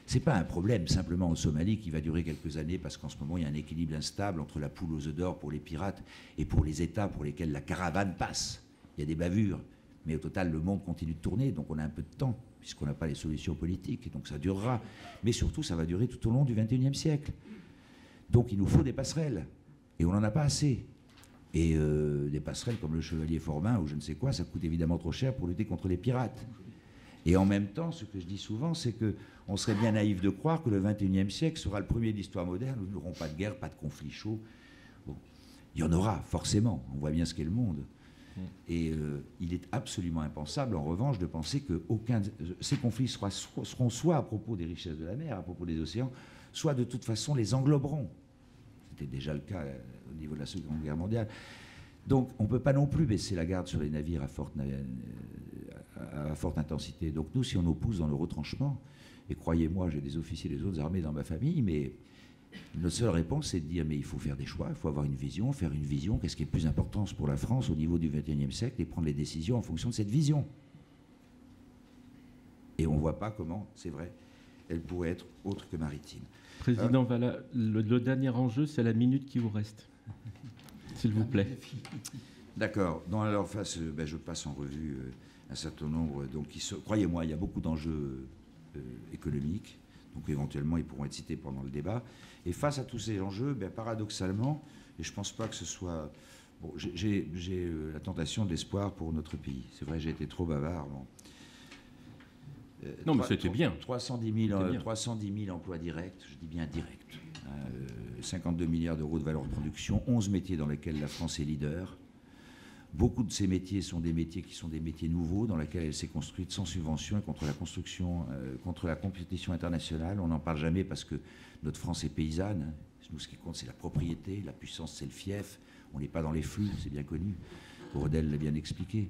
Speaker 3: Ce n'est pas un problème simplement en Somalie qui va durer quelques années parce qu'en ce moment, il y a un équilibre instable entre la poule aux œufs d'or pour les pirates et pour les États pour lesquels la caravane passe. Il y a des bavures, mais au total, le monde continue de tourner, donc on a un peu de temps, puisqu'on n'a pas les solutions politiques, et donc ça durera. Mais surtout, ça va durer tout au long du XXIe siècle. Donc il nous faut des passerelles, et on n'en a pas assez. Et des passerelles comme le Chevalier Forbin ou je ne sais quoi, ça coûte évidemment trop cher pour lutter contre les pirates. Et en même temps, ce que je dis souvent, c'est qu'on serait bien naïf de croire que le XXIe siècle sera le premier de l'histoire moderne où nous n'aurons pas de guerre, pas de conflit chaud. Bon. Il y en aura, forcément. On voit bien ce qu'est le monde. Et il est absolument impensable, en revanche, de penser que ces conflits seront soit à propos des richesses de la mer, à propos des océans, soit de toute façon les engloberont. C'était déjà le cas au niveau de la Seconde Guerre mondiale. Donc on ne peut pas non plus baisser la garde sur les navires à forte intensité. Donc nous, si on nous pousse dans le retranchement, et croyez-moi, j'ai des officiers des autres armées dans ma famille, mais notre seule réponse, c'est de dire mais il faut faire des choix, il faut avoir une vision, faire une vision, qu'est-ce qui est plus important pour la France au niveau du XXIe siècle, et prendre les décisions en fonction de cette vision. Et on ne voit pas comment, c'est vrai, elle pourrait être autre que maritime.
Speaker 2: Président Vallat, le dernier enjeu, c'est la minute qui vous reste. S'il vous plaît.
Speaker 3: D'accord. Dans leur face, je passe en revue un certain nombre. Donc, croyez-moi, il y a beaucoup d'enjeux économiques. Donc, éventuellement, ils pourront être cités pendant le débat. Et face à tous ces enjeux, paradoxalement, et je ne pense pas que ce soit... Bon, j'ai la tentation de l'espoir pour notre pays. C'est vrai, j'ai été trop bavard. Bon.
Speaker 2: Non, mais c'était bien.
Speaker 3: 310 000 emplois directs, je dis bien directs. 52 milliards d'euros de valeur de production, 11 métiers dans lesquels la France est leader. Beaucoup de ces métiers sont des métiers qui sont des métiers nouveaux, dans lesquels elle s'est construite sans subvention et contre la construction, contre la compétition internationale. On n'en parle jamais parce que notre France est paysanne. Nous, ce qui compte, c'est la propriété, la puissance, c'est le fief. On n'est pas dans les flux, c'est bien connu. Brodel l'a bien expliqué.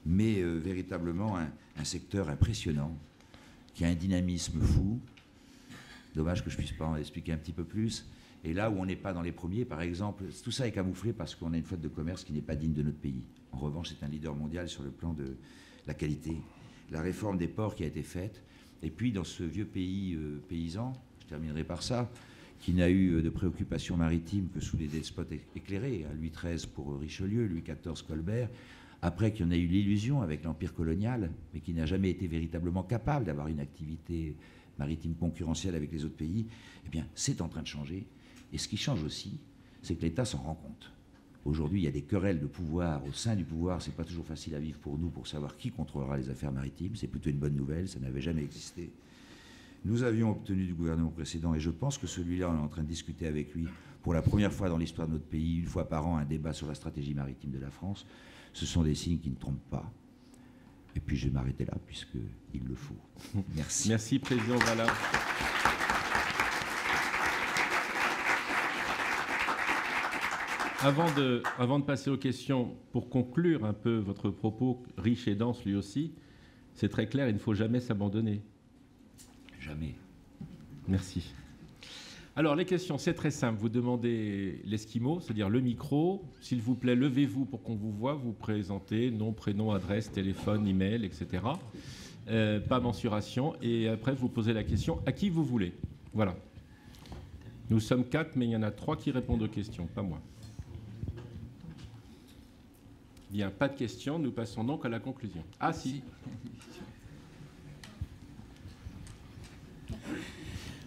Speaker 3: Mais véritablement un secteur impressionnant, qui a un dynamisme fou. Dommage que je ne puisse pas en expliquer un petit peu plus. Et là où on n'est pas dans les premiers, par exemple, tout ça est camouflé parce qu'on a une flotte de commerce qui n'est pas digne de notre pays. En revanche, c'est un leader mondial sur le plan de la qualité. La réforme des ports qui a été faite, et puis dans ce vieux pays paysan, je terminerai par ça, qui n'a eu de préoccupations maritimes que sous les despotes éclairés, Louis XIII pour Richelieu, Louis XIV Colbert, après qu'il y en a eu l'illusion avec l'Empire colonial, mais qui n'a jamais été véritablement capable d'avoir une activité maritime concurrentielle avec les autres pays, eh bien, c'est en train de changer. Et ce qui change aussi, c'est que l'État s'en rend compte. Aujourd'hui, il y a des querelles de pouvoir. Au sein du pouvoir, c'est pas toujours facile à vivre pour nous, pour savoir qui contrôlera les affaires maritimes. C'est plutôt une bonne nouvelle, ça n'avait jamais existé. Nous avions obtenu du gouvernement précédent, et je pense que celui-là, on est en train de discuter avec lui, pour la première fois dans l'histoire de notre pays, une fois par an, un débat sur la stratégie maritime de la France. Ce sont des signes qui ne trompent pas. Et puis je vais m'arrêter là, puisqu'il le faut. Merci.
Speaker 2: Merci, Président Vallat. Avant de passer aux questions, pour conclure un peu votre propos, riche et dense lui aussi, c'est très clair, il ne faut jamais s'abandonner.
Speaker 3: Jamais.
Speaker 2: Merci. Alors, les questions, c'est très simple. Vous demandez l'esquimau, c'est-à-dire le micro. S'il vous plaît, levez-vous pour qu'on vous voit. Vous présentez nom, prénom, adresse, téléphone, email, etc. Pas mensuration. Et après, vous posez la question à qui vous voulez. Voilà. Nous sommes 4, mais il y en a 3 qui répondent aux questions, pas moi. Bien, pas de questions. Nous passons donc à la conclusion. Ah, si.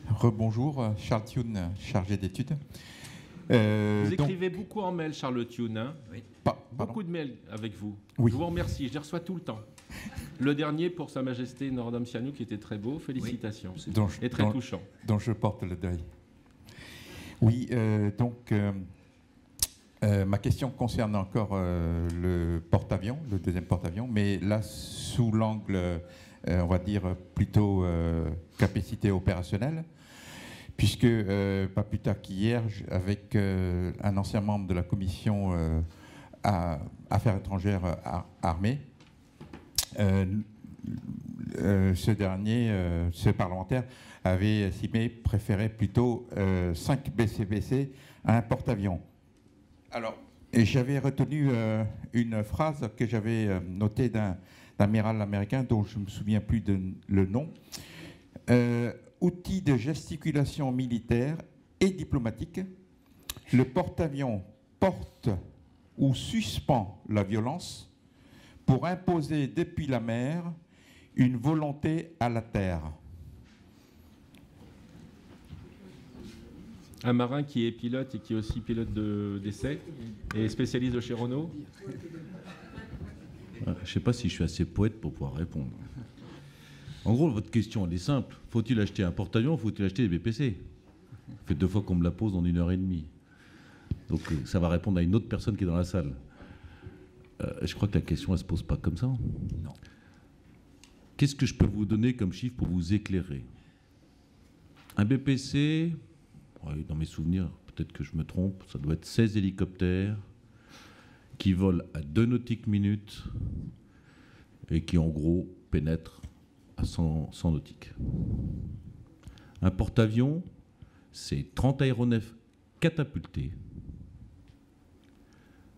Speaker 4: Rebonjour, Charles Thioune, chargé d'études.
Speaker 2: Vous écrivez beaucoup en mail, Charles Thioune, hein?
Speaker 3: Oui.
Speaker 2: Beaucoup de mails avec vous.
Speaker 4: Oui.
Speaker 2: Je vous remercie, je les reçois tout le temps. Le dernier pour Sa Majesté Norodom Sihanouk qui était très beau, félicitations.
Speaker 3: Oui.
Speaker 2: Et très touchant.
Speaker 4: Dont je porte le deuil. Oui, ma question concerne encore le porte-avions, le deuxième porte-avions, mais là sous l'angle, on va dire, plutôt capacité opérationnelle, puisque pas plus tard qu'hier, avec un ancien membre de la commission Affaires étrangères armées, ce parlementaire avait estimé préférer plutôt 5 BCBC à un porte-avions. Alors, et j'avais retenu une phrase que j'avais notée d'un amiral américain dont je ne me souviens plus le nom. Outil de gesticulation militaire et diplomatique, le porte-avions porte ou suspend la violence pour imposer depuis la mer une volonté à la terre.
Speaker 2: Un marin qui est pilote et qui est aussi pilote d'essai et spécialiste de chez Renault.
Speaker 5: Je ne sais pas si je suis assez poète pour pouvoir répondre. En gros, votre question, elle est simple. Faut-il acheter un porte-avions ou faut-il acheter des BPC? Ça fait 2 fois qu'on me la pose en 1h30. Donc ça va répondre à une autre personne qui est dans la salle. Je crois que la question, elle ne se pose pas comme ça.
Speaker 3: Non.
Speaker 5: Qu'est-ce que je peux vous donner comme chiffre pour vous éclairer? Un BPC, dans mes souvenirs, peut-être que je me trompe, ça doit être 16 hélicoptères qui volent à 2 nautiques minutes et qui, en gros, pénètrent à 100 nautiques. Un porte-avions, c'est 30 aéronefs catapultés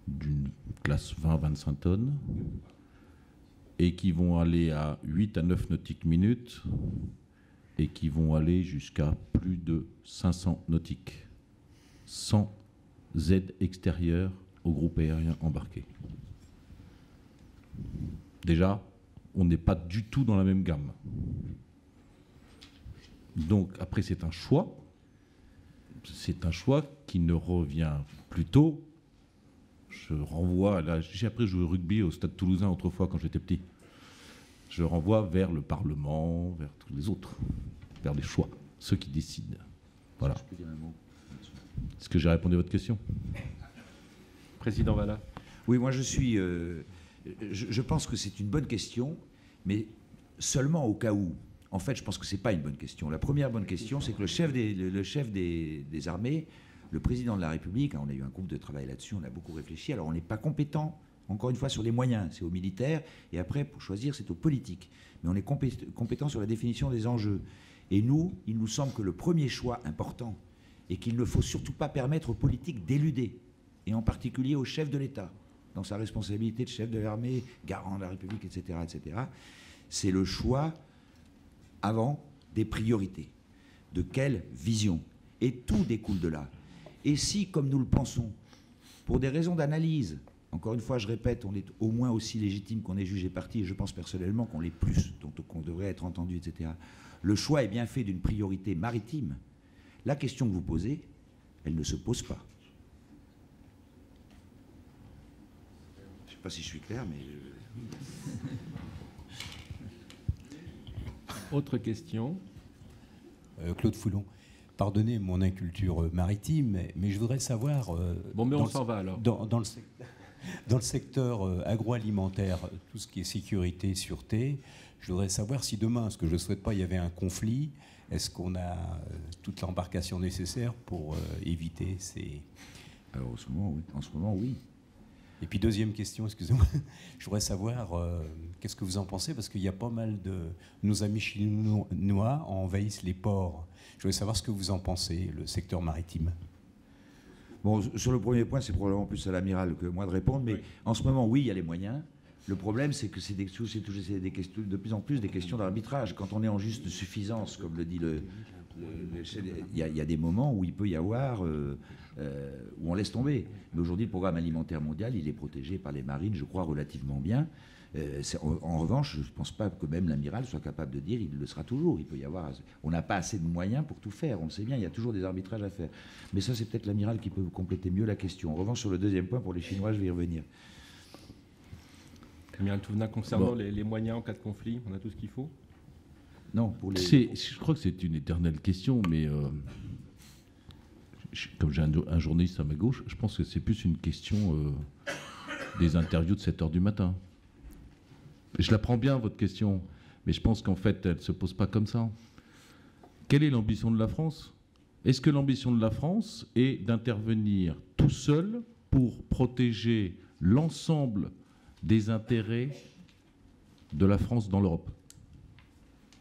Speaker 5: d'une classe 20-25 tonnes et qui vont aller à 8 à 9 nautiques minutes et qui vont aller jusqu'à plus de 500 nautiques, sans aide extérieure au groupe aérien embarqué. Déjà, on n'est pas du tout dans la même gamme. Donc, après, c'est un choix. C'est un choix qui ne revient plutôt. Je renvoie, là, j'ai après joué au rugby au Stade Toulousain autrefois quand j'étais petit. Je renvoie vers le Parlement, vers tous les autres, vers les choix, ceux qui décident. Voilà. Est-ce que j'ai répondu à votre question?
Speaker 2: Président Vallat.
Speaker 3: Oui, moi je suis. Je pense que c'est une bonne question, mais seulement au cas où. En fait, je pense que ce n'est pas une bonne question. La première bonne question, c'est que le chef des armées, le président de la République, on a eu un groupe de travail là-dessus, on a beaucoup réfléchi. Alors, on n'est pas compétent, encore une fois, sur les moyens. C'est aux militaires. Et après, pour choisir, c'est aux politiques. Mais on est compétent sur la définition des enjeux. Et nous, il nous semble que le premier choix important, et qu'il ne faut surtout pas permettre aux politiques d'éluder, et en particulier au chef de l'État, dans sa responsabilité de chef de l'armée, garant de la République, etc., etc., c'est le choix avant des priorités. De quelle vision? Et tout découle de là. Et si, comme nous le pensons, pour des raisons d'analyse, encore une fois, je répète, on est au moins aussi légitime qu'on est juge et partie, et je pense personnellement qu'on l'est plus, donc qu'on devrait être entendu, etc. Le choix est bien fait d'une priorité maritime. La question que vous posez, elle ne se pose pas. Je ne sais pas si je suis clair, mais...
Speaker 2: Autre question.
Speaker 6: Claude Foulon. Pardonnez mon inculture maritime, mais je voudrais savoir...
Speaker 2: Bon, mais on s'en va alors.
Speaker 6: Dans le secteur agroalimentaire, tout ce qui est sécurité, sûreté, je voudrais savoir si demain, ce que je ne souhaite pas, il y avait un conflit, est-ce qu'on a toute l'embarcation nécessaire pour éviter ces...
Speaker 3: Alors, en ce moment, oui.
Speaker 6: Et puis deuxième question, excusez-moi, je voudrais savoir qu'est-ce que vous en pensez, parce qu'il y a pas mal de... Nos amis chinois envahissent les ports. Je voudrais savoir ce que vous en pensez, le secteur maritime.
Speaker 3: Bon, sur le premier point, c'est probablement plus à l'amiral que moi de répondre, mais en ce moment, oui, il y a les moyens. Le problème, c'est que c'est de plus en plus des questions d'arbitrage. Quand on est en juste suffisance, comme le dit il y a des moments où il peut y avoir... où on laisse tomber. Mais aujourd'hui, le programme alimentaire mondial, il est protégé par les marines, je crois, relativement bien. En revanche, je ne pense pas que même l'amiral soit capable de dire il le sera toujours. Il peut y avoir... On n'a pas assez de moyens pour tout faire, on le sait bien, il y a toujours des arbitrages à faire. Mais ça, c'est peut-être l'amiral qui peut compléter mieux la question. En revanche, sur le deuxième point, pour les Chinois, je vais y revenir.
Speaker 2: Amiral Touvenin, concernant les moyens en cas de conflit, on a tout ce qu'il faut?
Speaker 3: Non, pour les...
Speaker 5: Je crois que c'est une éternelle question, mais... comme j'ai un journaliste à ma gauche, je pense que c'est plus une question des interviews de 7 h du matin. Je la prends bien, votre question, mais je pense qu'en fait, elle ne se pose pas comme ça. Quelle est l'ambition de la France? Est-ce que l'ambition de la France est d'intervenir tout seul pour protéger l'ensemble des intérêts de la France dans l'Europe?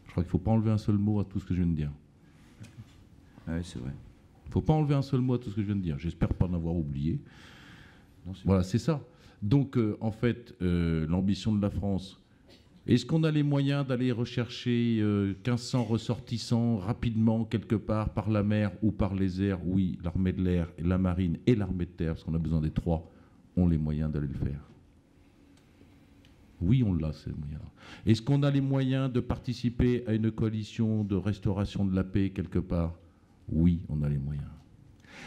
Speaker 5: Je crois qu'il ne faut pas enlever un seul mot à tout ce que je viens de dire.
Speaker 3: Oui, c'est vrai.
Speaker 5: Il ne faut pas enlever un seul mot à tout ce que je viens de dire. J'espère pas en avoir oublié.
Speaker 3: Non,
Speaker 5: voilà, c'est ça. Donc, en fait, l'ambition de la France, est-ce qu'on a les moyens d'aller rechercher 1500 ressortissants rapidement quelque part par la mer ou par les airs? Oui, l'armée de l'air, la marine et l'armée de terre, parce qu'on a besoin des trois, ont les moyens d'aller le faire. Oui, on l'a, ces moyens-là. Est-ce qu'on a les moyens de participer à une coalition de restauration de la paix quelque part? Oui, on a les moyens.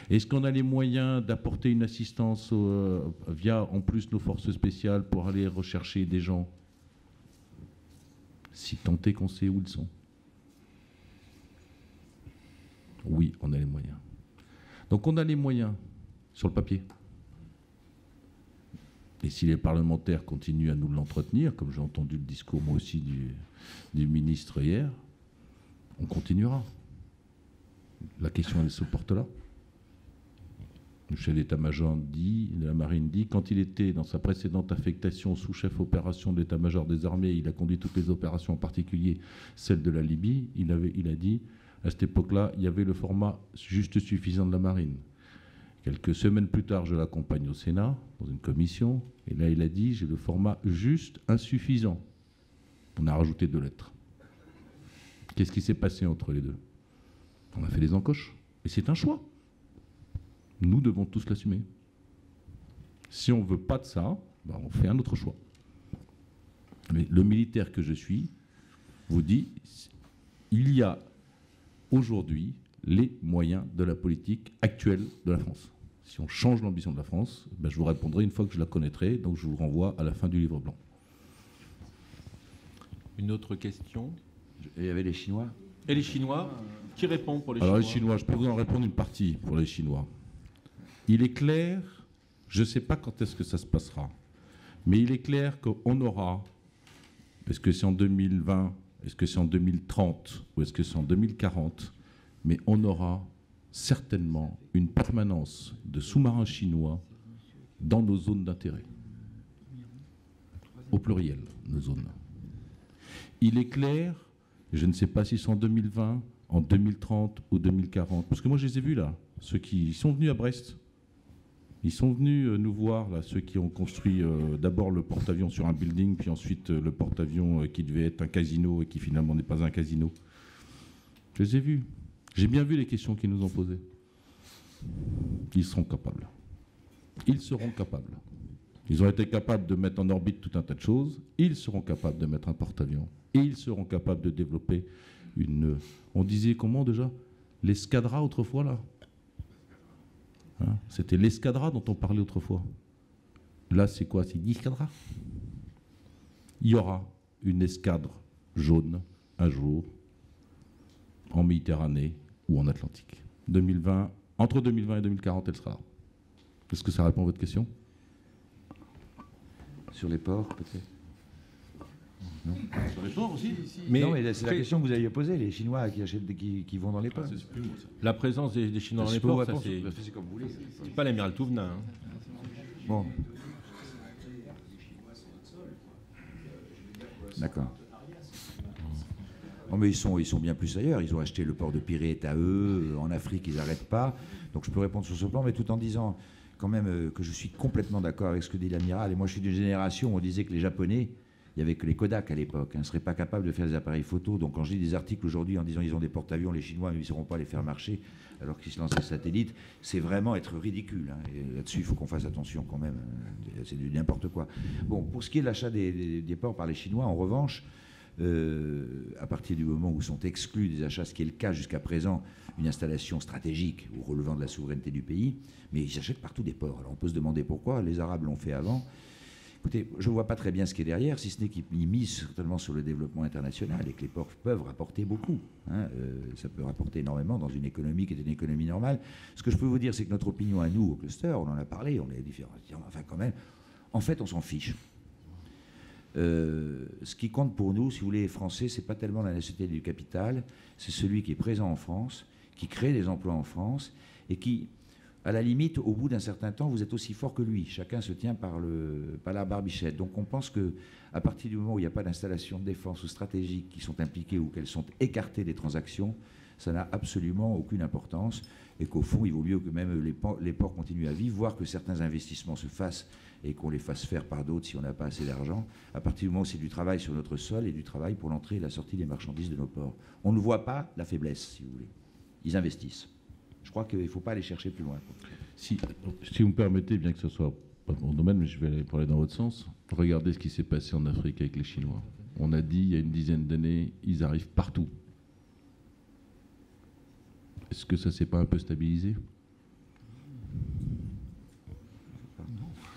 Speaker 5: Est-ce qu'on a les moyens d'apporter une assistance via, en plus, nos forces spéciales pour aller rechercher des gens? Si tant est qu'on sait où ils sont. Oui, on a les moyens. Donc on a les moyens sur le papier. Et si les parlementaires continuent à nous l'entretenir, comme j'ai entendu le discours moi aussi du ministre hier, on continuera. La question, elle se porte là. Le chef d'état-major de la marine dit, quand il était dans sa précédente affectation sous-chef opération de l'état-major des armées, il a conduit toutes les opérations, en particulier celle de la Libye, il a dit, à cette époque-là, il y avait le format juste suffisant de la marine. Quelques semaines plus tard, je l'accompagne au Sénat, dans une commission, et là, il a dit, j'ai le format juste insuffisant. On a rajouté 2 lettres. Qu'est-ce qui s'est passé entre les deux? On a fait des encoches. Et c'est un choix. Nous devons tous l'assumer. Si on ne veut pas de ça, ben on fait un autre choix. Mais le militaire que je suis vous dit, il y a aujourd'hui les moyens de la politique actuelle de la France. Si on change l'ambition de la France, ben je vous répondrai une fois que je la connaîtrai, donc je vous renvoie à la fin du livre blanc.
Speaker 2: Une autre question?
Speaker 3: Il y avait les Chinois.
Speaker 2: Et les Chinois? Qui répond pour les
Speaker 5: Chinois? Alors
Speaker 2: Chinois?
Speaker 5: les Chinois, je peux vous en répondre une partie pour les Chinois. Il est clair, je ne sais pas quand est-ce que ça se passera, mais il est clair qu'on aura, est-ce que c'est en 2020, est-ce que c'est en 2030 ou est-ce que c'est en 2040, mais on aura certainement une permanence de sous-marins chinois dans nos zones d'intérêt. Au pluriel, nos zones. Il est clair, je ne sais pas si c'est en 2020, en 2030 ou 2040, parce que moi je les ai vus là, ceux qui sont venus à Brest. Ils sont venus nous voir, là, ceux qui ont construit d'abord le porte-avions sur un building, puis ensuite le porte-avions qui devait être un casino et qui finalement n'est pas un casino. Je les ai vus. J'ai bien vu les questions qu'ils nous ont posées. Ils seront capables. Ils seront capables. Ils ont été capables de mettre en orbite tout un tas de choses. Ils seront capables de mettre un porte-avions. Et ils seront capables de développer une... On disait comment déjà? L'escadra autrefois, là. Hein, c'était l'escadra dont on parlait autrefois. Là, c'est quoi? C'est l'escadra. Il y aura une escadre jaune un jour en Méditerranée ou en Atlantique. 2020, entre 2020 et 2040, elle sera là. Est-ce que ça répond à votre question?
Speaker 3: Sur les ports, peut-être? Non.
Speaker 5: Sur les ports aussi.
Speaker 3: Mais non, mais c'est la question que vous aviez posée, les Chinois qui vont dans les ports.
Speaker 2: La présence des Chinois dans les ports, ça
Speaker 3: c'est comme vous voulez.
Speaker 2: c'est pas l'amiral Touvenin. Hein.
Speaker 3: Bon. D'accord. Non, mais ils sont bien plus ailleurs. Ils ont acheté le port de Pirée à eux. En Afrique, ils n'arrêtent pas. Donc je peux répondre sur ce plan, mais tout en disant quand même que je suis complètement d'accord avec ce que dit l'amiral. Et moi, je suis d'une génération où on disait que les Japonais, il n'y avait que les Kodak à l'époque, ne seraient pas capables de faire des appareils photo. Donc quand je lis des articles aujourd'hui en disant qu'ils ont des porte-avions, les Chinois, ils ne sauront pas les faire marcher, alors qu'ils se lancent des satellites, c'est vraiment être ridicule. Hein. Et là-dessus, il faut qu'on fasse attention quand même. C'est du n'importe quoi. Bon, pour ce qui est de l'achat des ports par les Chinois, en revanche, à partir du moment où sont exclus des achats, ce qui est le cas jusqu'à présent, une installation stratégique ou relevant de la souveraineté du pays, mais ils achètent partout des ports. Alors on peut se demander pourquoi, les Arabes l'ont fait avant. Écoutez, je ne vois pas très bien ce qui est derrière, si ce n'est qu'ils misent certainement sur le développement international et que les ports peuvent rapporter beaucoup. Hein, ça peut rapporter énormément dans une économie qui est une économie normale. Ce que je peux vous dire, c'est que notre opinion à nous, au cluster, on en a parlé, on est différents. Enfin, quand même, en fait, on s'en fiche. Ce qui compte pour nous, si vous voulez, les Français, c'est pas tellement la nationalité du capital, c'est celui qui est présent en France, qui crée des emplois en France et qui, à la limite, au bout d'un certain temps, vous êtes aussi fort que lui. Chacun se tient par la barbichette. Donc on pense qu'à partir du moment où il n'y a pas d'installation de défense ou stratégique qui sont impliquées ou qu'elles sont écartées des transactions, ça n'a absolument aucune importance et qu'au fond, il vaut mieux que même les ports continuent à vivre, voire que certains investissements se fassent et qu'on les fasse faire par d'autres si on n'a pas assez d'argent, à partir du moment où c'est du travail sur notre sol et du travail pour l'entrée et la sortie des marchandises de nos ports. On ne voit pas la faiblesse, si vous voulez. Ils investissent. Je crois qu'il ne faut pas aller chercher plus loin.
Speaker 5: Si vous me permettez, bien que ce soit pas mon domaine, mais je vais aller parler dans votre sens, regardez ce qui s'est passé en Afrique avec les Chinois. On a dit il y a une dizaine d'années, ils arrivent partout. Est-ce que ça ne s'est pas un peu stabilisé?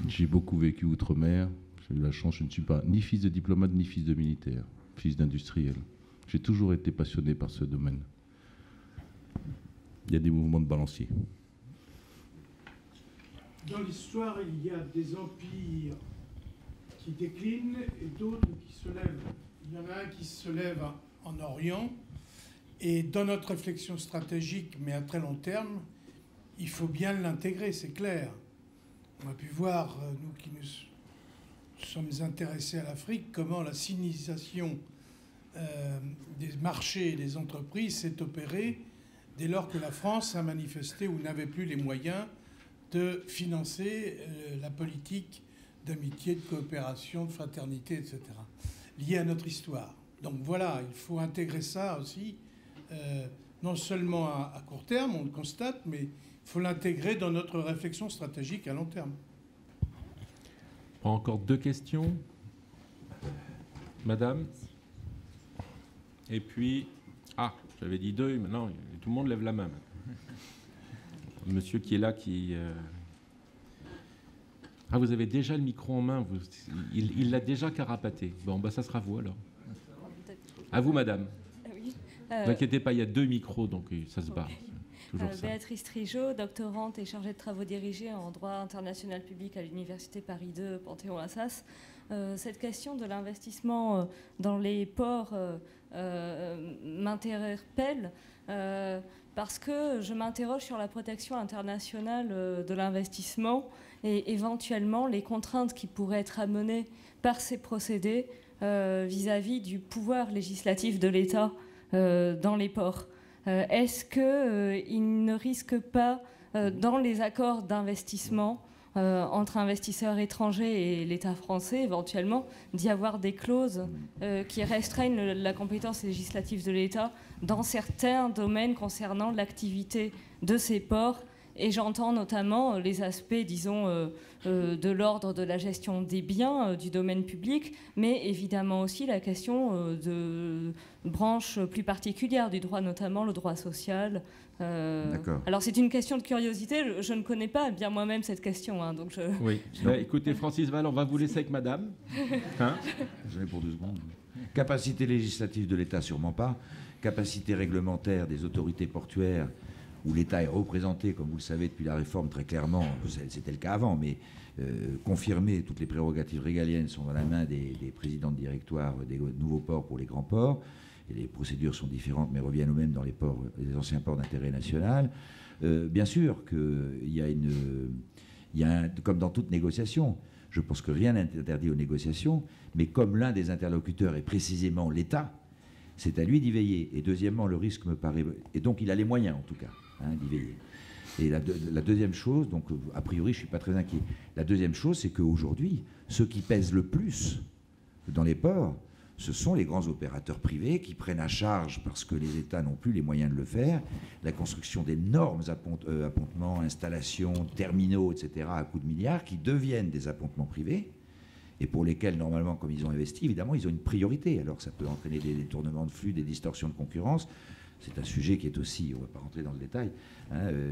Speaker 5: J'ai beaucoup vécu outre-mer. J'ai eu la chance, je ne suis pas ni fils de diplomate, ni fils de militaire, fils d'industriel. J'ai toujours été passionné par ce domaine. Il y a des mouvements de balancier.
Speaker 7: Dans l'histoire, il y a des empires qui déclinent et d'autres qui se lèvent. Il y en a un qui se lève en Orient. Et dans notre réflexion stratégique, mais à très long terme, il faut bien l'intégrer, c'est clair. On a pu voir, nous qui nous sommes intéressés à l'Afrique, comment la sinisation des marchés et des entreprises s'est opérée dès lors que la France a manifesté ou n'avait plus les moyens de financer la politique d'amitié, de coopération, de fraternité, etc., liée à notre histoire. Donc voilà, il faut intégrer ça aussi, non seulement à court terme, on le constate, mais il faut l'intégrer dans notre réflexion stratégique à long terme.
Speaker 2: Encore deux questions. Madame. Et puis... Ah, j'avais dit deux, maintenant tout le monde lève la main. Monsieur qui est là, qui... Ah, vous avez déjà le micro en main, il l'a déjà carapaté. Bon, bah ça sera vous alors. À vous, madame.
Speaker 8: Oui.
Speaker 2: Ne vous inquiétez pas, il y a deux micros, donc ça se bat.
Speaker 8: Béatrice Trigeot, doctorante et chargée de travaux dirigés en droit international public à l'Université Paris II, Panthéon-Assas. Cette question de l'investissement dans les ports m'interpelle parce que je m'interroge sur la protection internationale de l'investissement et éventuellement les contraintes qui pourraient être amenées par ces procédés vis-à-vis du pouvoir législatif de l'État dans les ports. Est-ce qu'il ne risque pas dans les accords d'investissement entre investisseurs étrangers et l'État français, éventuellement, d'y avoir des clauses qui restreignent la compétence législative de l'État dans certains domaines concernant l'activité de ces ports. Et j'entends notamment les aspects, disons, de l'ordre de la gestion des biens du domaine public, mais évidemment aussi la question de branches plus particulières du droit, notamment le droit social. Alors c'est une question de curiosité, je ne connais pas bien moi-même cette question. Donc
Speaker 2: oui, écoutez Francis Vallat, on va vous laisser avec madame. Hein,
Speaker 3: j'en ai pour 2 secondes. Capacité législative de l'État, sûrement pas. Capacité réglementaire des autorités portuaires, où l'État est représenté, comme vous le savez, depuis la réforme très clairement, c'était le cas avant, mais confirmé, toutes les prérogatives régaliennes sont dans la main des présidents de directoire des nouveaux ports pour les grands ports, et les procédures sont différentes, mais reviennent aux mêmes dans les anciens ports d'intérêt national. Bien sûr qu'il y a comme dans toute négociation, je pense que rien n'est interdit aux négociations, mais comme l'un des interlocuteurs est précisément l'État, c'est à lui d'y veiller. Et deuxièmement, le risque me paraît... Et donc, il a les moyens, en tout cas, d'y veiller. Et la deuxième chose, donc, a priori, je ne suis pas très inquiet. La deuxième chose, c'est qu'aujourd'hui, ceux qui pèsent le plus dans les ports, ce sont les grands opérateurs privés qui prennent à charge, parce que les États n'ont plus les moyens de le faire, la construction d'énormes appontements, installations, terminaux, etc., à coups de milliards, qui deviennent des appontements privés, et pour lesquels, normalement, comme ils ont investi, évidemment, ils ont une priorité. Alors ça peut entraîner des détournements de flux, des distorsions de concurrence. C'est un sujet qui est aussi, on ne va pas rentrer dans le détail,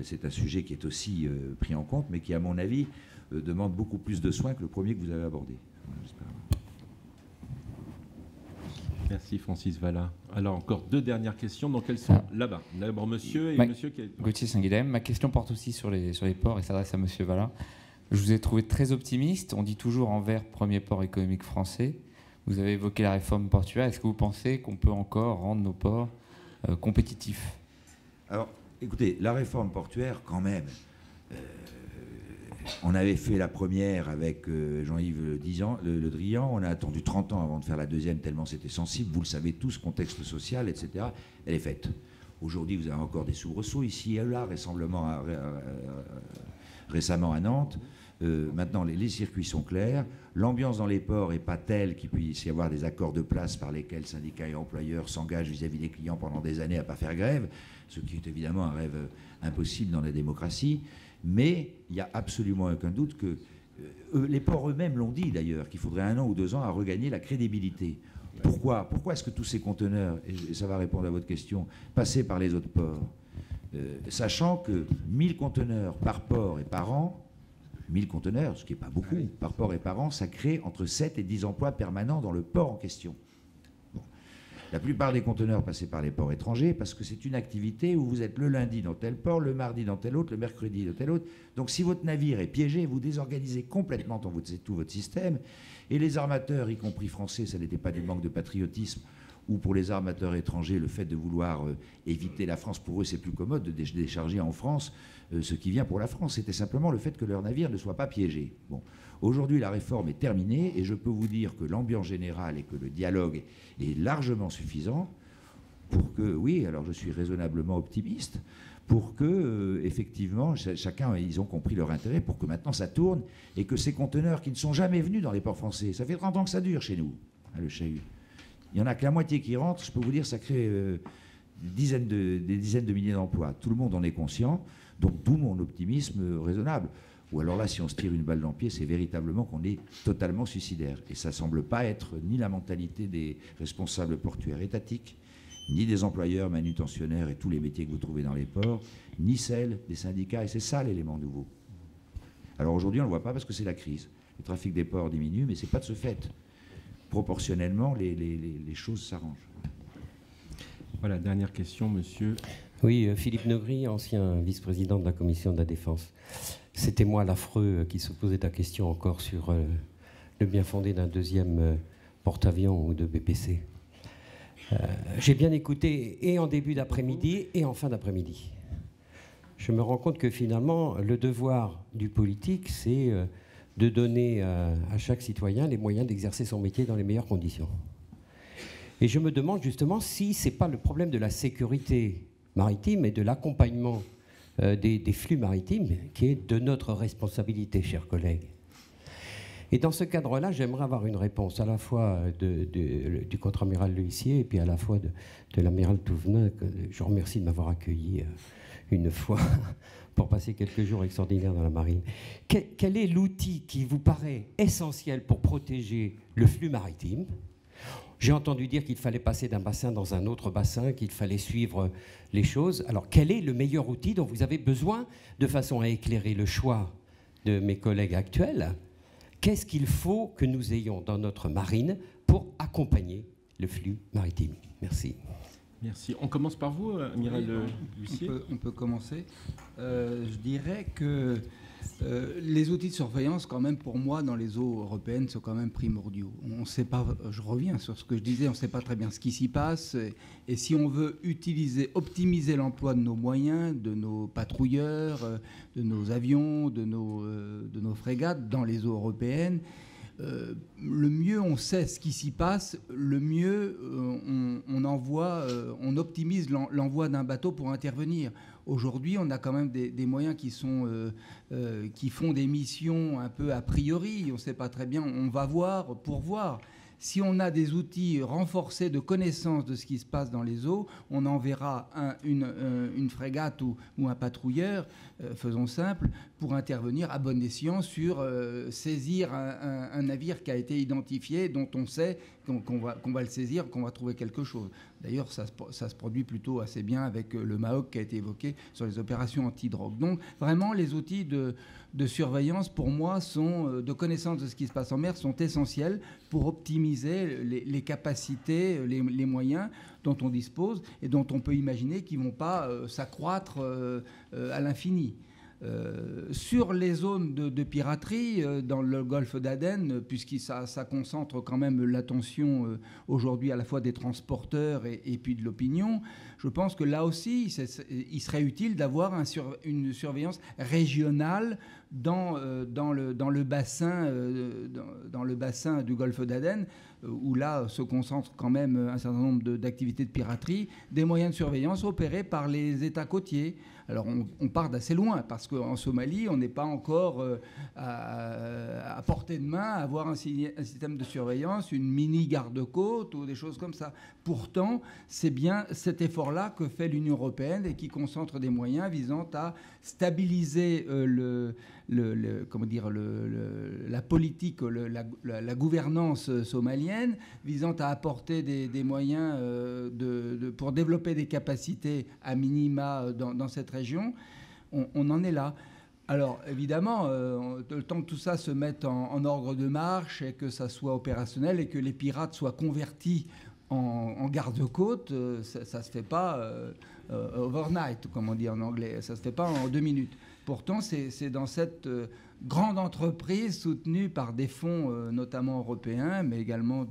Speaker 3: c'est un sujet qui est aussi pris en compte, mais qui, à mon avis, demande beaucoup plus de soins que le premier que vous avez abordé. J'espère.
Speaker 2: Merci Francis Vallat. Alors encore 2 dernières questions, donc elles sont là-bas. D'abord monsieur et monsieur qui est...
Speaker 9: Gauthier Saint-Guilhem. Ma question porte aussi sur les ports et s'adresse à monsieur Vallat. Je vous ai trouvé très optimiste. On dit toujours Anvers, premier port économique français. Vous avez évoqué la réforme portuaire. Est-ce que vous pensez qu'on peut encore rendre nos ports compétitifs?
Speaker 3: Alors, écoutez, la réforme portuaire, quand même, on avait fait la première avec Jean-Yves Le Drian. On a attendu 30 ans avant de faire la deuxième, tellement c'était sensible. Vous le savez tous, contexte social, etc. Elle est faite. Aujourd'hui, vous avez encore des soubresauts ici et là, récemment à Nantes. Maintenant, les circuits sont clairs. L'ambiance dans les ports n'est pas telle qu'il puisse y avoir des accords de place par lesquels syndicats et employeurs s'engagent vis-à-vis des clients pendant des années à ne pas faire grève, ce qui est évidemment un rêve impossible dans la démocratie. Mais il n'y a absolument aucun doute que les ports eux-mêmes l'ont dit d'ailleurs, qu'il faudrait 1 an ou 2 ans à regagner la crédibilité. Pourquoi est-ce que tous ces conteneurs, et ça va répondre à votre question, passaient par les autres ports, sachant que 1000 conteneurs par port et par an, 1000 conteneurs, ce qui n'est pas beaucoup, par port et par an, ça crée entre 7 et 10 emplois permanents dans le port en question. Bon. La plupart des conteneurs passaient par les ports étrangers parce que c'est une activité où vous êtes le lundi dans tel port, le mardi dans tel autre, le mercredi dans tel autre. Donc si votre navire est piégé, vous désorganisez complètement tout votre système. Et les armateurs, y compris français, ça n'était pas du manque de patriotisme, ou pour les armateurs étrangers, le fait de vouloir éviter la France, pour eux c'est plus commode de décharger en France ce qui vient pour la France. C'était simplement le fait que leur navire ne soit pas piégé. Bon. Aujourd'hui, la réforme est terminée et je peux vous dire que l'ambiance générale et que le dialogue est largement suffisant pour que, oui, alors je suis raisonnablement optimiste, pour que, effectivement, chacun, ils ont compris leur intérêt, pour que maintenant ça tourne et que ces conteneurs qui ne sont jamais venus dans les ports français, ça fait 30 ans que ça dure chez nous, le chahut. Il n'y en a que la moitié qui rentre, je peux vous dire, ça crée des dizaines de milliers d'emplois. Tout le monde en est conscient, donc d'où mon optimisme raisonnable. Ou alors là, si on se tire une balle dans le pied, c'est véritablement qu'on est totalement suicidaire. Et ça ne semble pas être ni la mentalité des responsables portuaires étatiques, ni des employeurs, manutentionnaires et tous les métiers que vous trouvez dans les ports, ni celle des syndicats. Et c'est ça l'élément nouveau. Alors aujourd'hui, on ne le voit pas parce que c'est la crise. Le trafic des ports diminue, mais ce n'est pas de ce fait. Proportionnellement, les choses s'arrangent.
Speaker 2: Voilà, dernière question, monsieur.
Speaker 6: Oui, Philippe Negri, ancien vice-président de la Commission de la Défense. C'était moi, l'affreux, qui se posait la question encore sur le bien fondé d'un deuxième porte-avions ou de BPC. J'ai bien écouté et en début d'après-midi et en fin d'après-midi. Je me rends compte que finalement, le devoir du politique, c'est de donner à chaque citoyen les moyens d'exercer son métier dans les meilleures conditions. Et je me demande justement si ce n'est pas le problème de la sécurité maritime et de l'accompagnement
Speaker 10: des flux maritimes qui est de notre responsabilité, chers collègues. Et dans ce cadre-là, j'aimerais avoir une réponse à la fois du contre-amiral L'Huissier et puis à la fois de l'amiral Touvenin, que je remercie de m'avoir accueilli une fois pour passer quelques jours extraordinaires dans la marine. Quel est l'outil qui vous paraît essentiel pour protéger le flux maritime ? J'ai entendu dire qu'il fallait passer d'un bassin dans un autre bassin, qu'il fallait suivre les choses. Alors, quel est le meilleur outil dont vous avez besoin de façon à éclairer le choix de mes collègues actuels ? Qu'est-ce qu'il faut que nous ayons dans notre marine pour accompagner le flux maritime ? Merci.
Speaker 2: Merci. On commence par vous, amiral L'Huissier.
Speaker 1: On peut commencer. Je dirais que les outils de surveillance, quand même, pour moi, dans les eaux européennes, sont quand même primordiaux. On sait pas, je reviens sur ce que je disais, on ne sait pas très bien ce qui s'y passe. Et si on veut optimiser l'emploi de nos moyens, de nos patrouilleurs, de nos avions, de nos frégates dans les eaux européennes, le mieux on sait ce qui s'y passe, le mieux on optimise l'envoi d'un bateau pour intervenir. Aujourd'hui, on a quand même des moyens qui font des missions un peu a priori. On ne sait pas très bien. On va voir pour voir. Si on a des outils renforcés de connaissance de ce qui se passe dans les eaux, on enverra une frégate ou un patrouilleur, faisons simple, pour intervenir à bon escient sur saisir un navire qui a été identifié, dont on sait qu'on va le saisir, qu'on va trouver quelque chose. D'ailleurs, ça se produit plutôt assez bien avec le MAOC qui a été évoqué sur les opérations anti-drogue. Donc, vraiment, les outils de surveillance, pour moi, de connaissance de ce qui se passe en mer, sont essentiels pour optimiser les capacités, les moyens dont on dispose et dont on peut imaginer qu'ils ne vont pas s'accroître à l'infini. Sur les zones de piraterie, dans le golfe d'Aden, puisque ça concentre quand même l'attention aujourd'hui à la fois des transporteurs et puis de l'opinion, je pense que là aussi, il serait utile d'avoir une surveillance régionale dans le bassin du golfe d'Aden, où là se concentre quand même un certain nombre d'activités de piraterie, des moyens de surveillance opérés par les États côtiers. Alors on part d'assez loin, parce qu'en Somalie, on n'est pas encore à portée de main à avoir un système de surveillance, une mini garde-côte ou des choses comme ça. Pourtant, c'est bien cet effort-là que fait l'Union européenne et qui concentre des moyens visant à stabiliser la politique, la gouvernance somalienne, visant à apporter des moyens pour développer des capacités à minima dans cette région. On en est là. Alors, évidemment, le temps que tout ça se mette en ordre de marche et que ça soit opérationnel et que les pirates soient convertis en garde-côte, ça ne se fait pas overnight, comme on dit en anglais. Ça ne se fait pas en 2 minutes. Pourtant, c'est dans cette grande entreprise soutenue par des fonds, notamment européens, mais également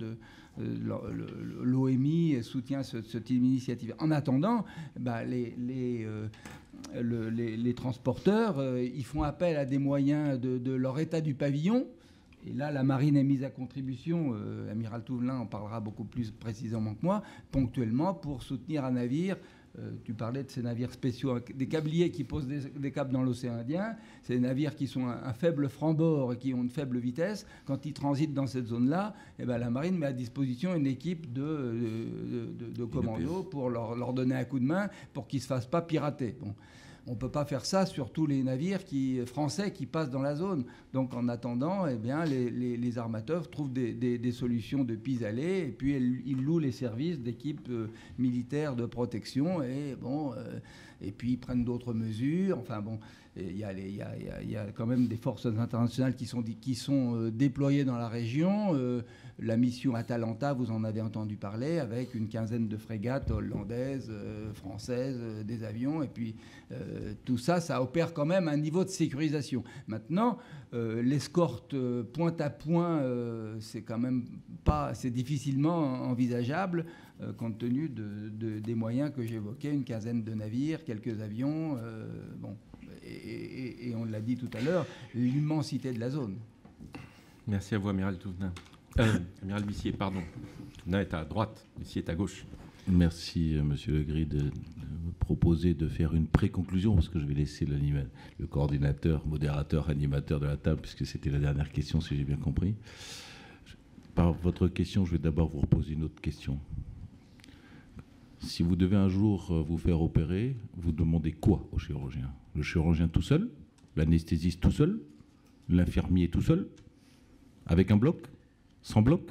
Speaker 1: l'OMI soutient ce type d'initiative. En attendant, les transporteurs, ils font appel à des moyens de leur état du pavillon. Et là, la marine est mise à contribution, l'amiral Touvenin en parlera beaucoup plus précisément que moi, ponctuellement pour soutenir un navire. Tu parlais de ces navires spéciaux, des câbliers qui posent des câbles dans l'océan Indien. C'est des navires qui sont un faible franc-bord et qui ont une faible vitesse. Quand ils transitent dans cette zone-là, la marine met à disposition une équipe de commando pour leur donner un coup de main pour qu'ils ne se fassent pas pirater. Bon. On ne peut pas faire ça sur tous les navires français qui passent dans la zone. Donc en attendant, les armateurs trouvent des solutions de pis-aller et puis ils louent les services d'équipes militaires de protection et puis ils prennent d'autres mesures. Enfin bon, il y a quand même des forces internationales qui sont déployées dans la région. La mission Atalanta, vous en avez entendu parler, avec une quinzaine de frégates hollandaises, françaises, des avions. Et puis tout ça, ça opère quand même un niveau de sécurisation. Maintenant, l'escorte point à point, c'est quand même pas, c'est difficilement envisageable compte tenu des moyens que j'évoquais, une quinzaine de navires, quelques avions, et on l'a dit tout à l'heure, l'immensité de la zone.
Speaker 2: Merci à vous, amiral Touvenin. Amiral L'Huissier, pardon. Touvenin est à droite, L'Huissier est à gauche.
Speaker 5: Merci, Monsieur Legris, de me proposer de faire une pré-conclusion, parce que je vais laisser le coordinateur, modérateur, animateur de la table, puisque c'était la dernière question, si j'ai bien compris. Par votre question, je vais d'abord vous reposer une autre question. Si vous devez un jour vous faire opérer, vous demandez quoi au chirurgien? Le chirurgien tout seul? L'anesthésiste tout seul? L'infirmier tout seul? Avec un bloc? Sans bloc?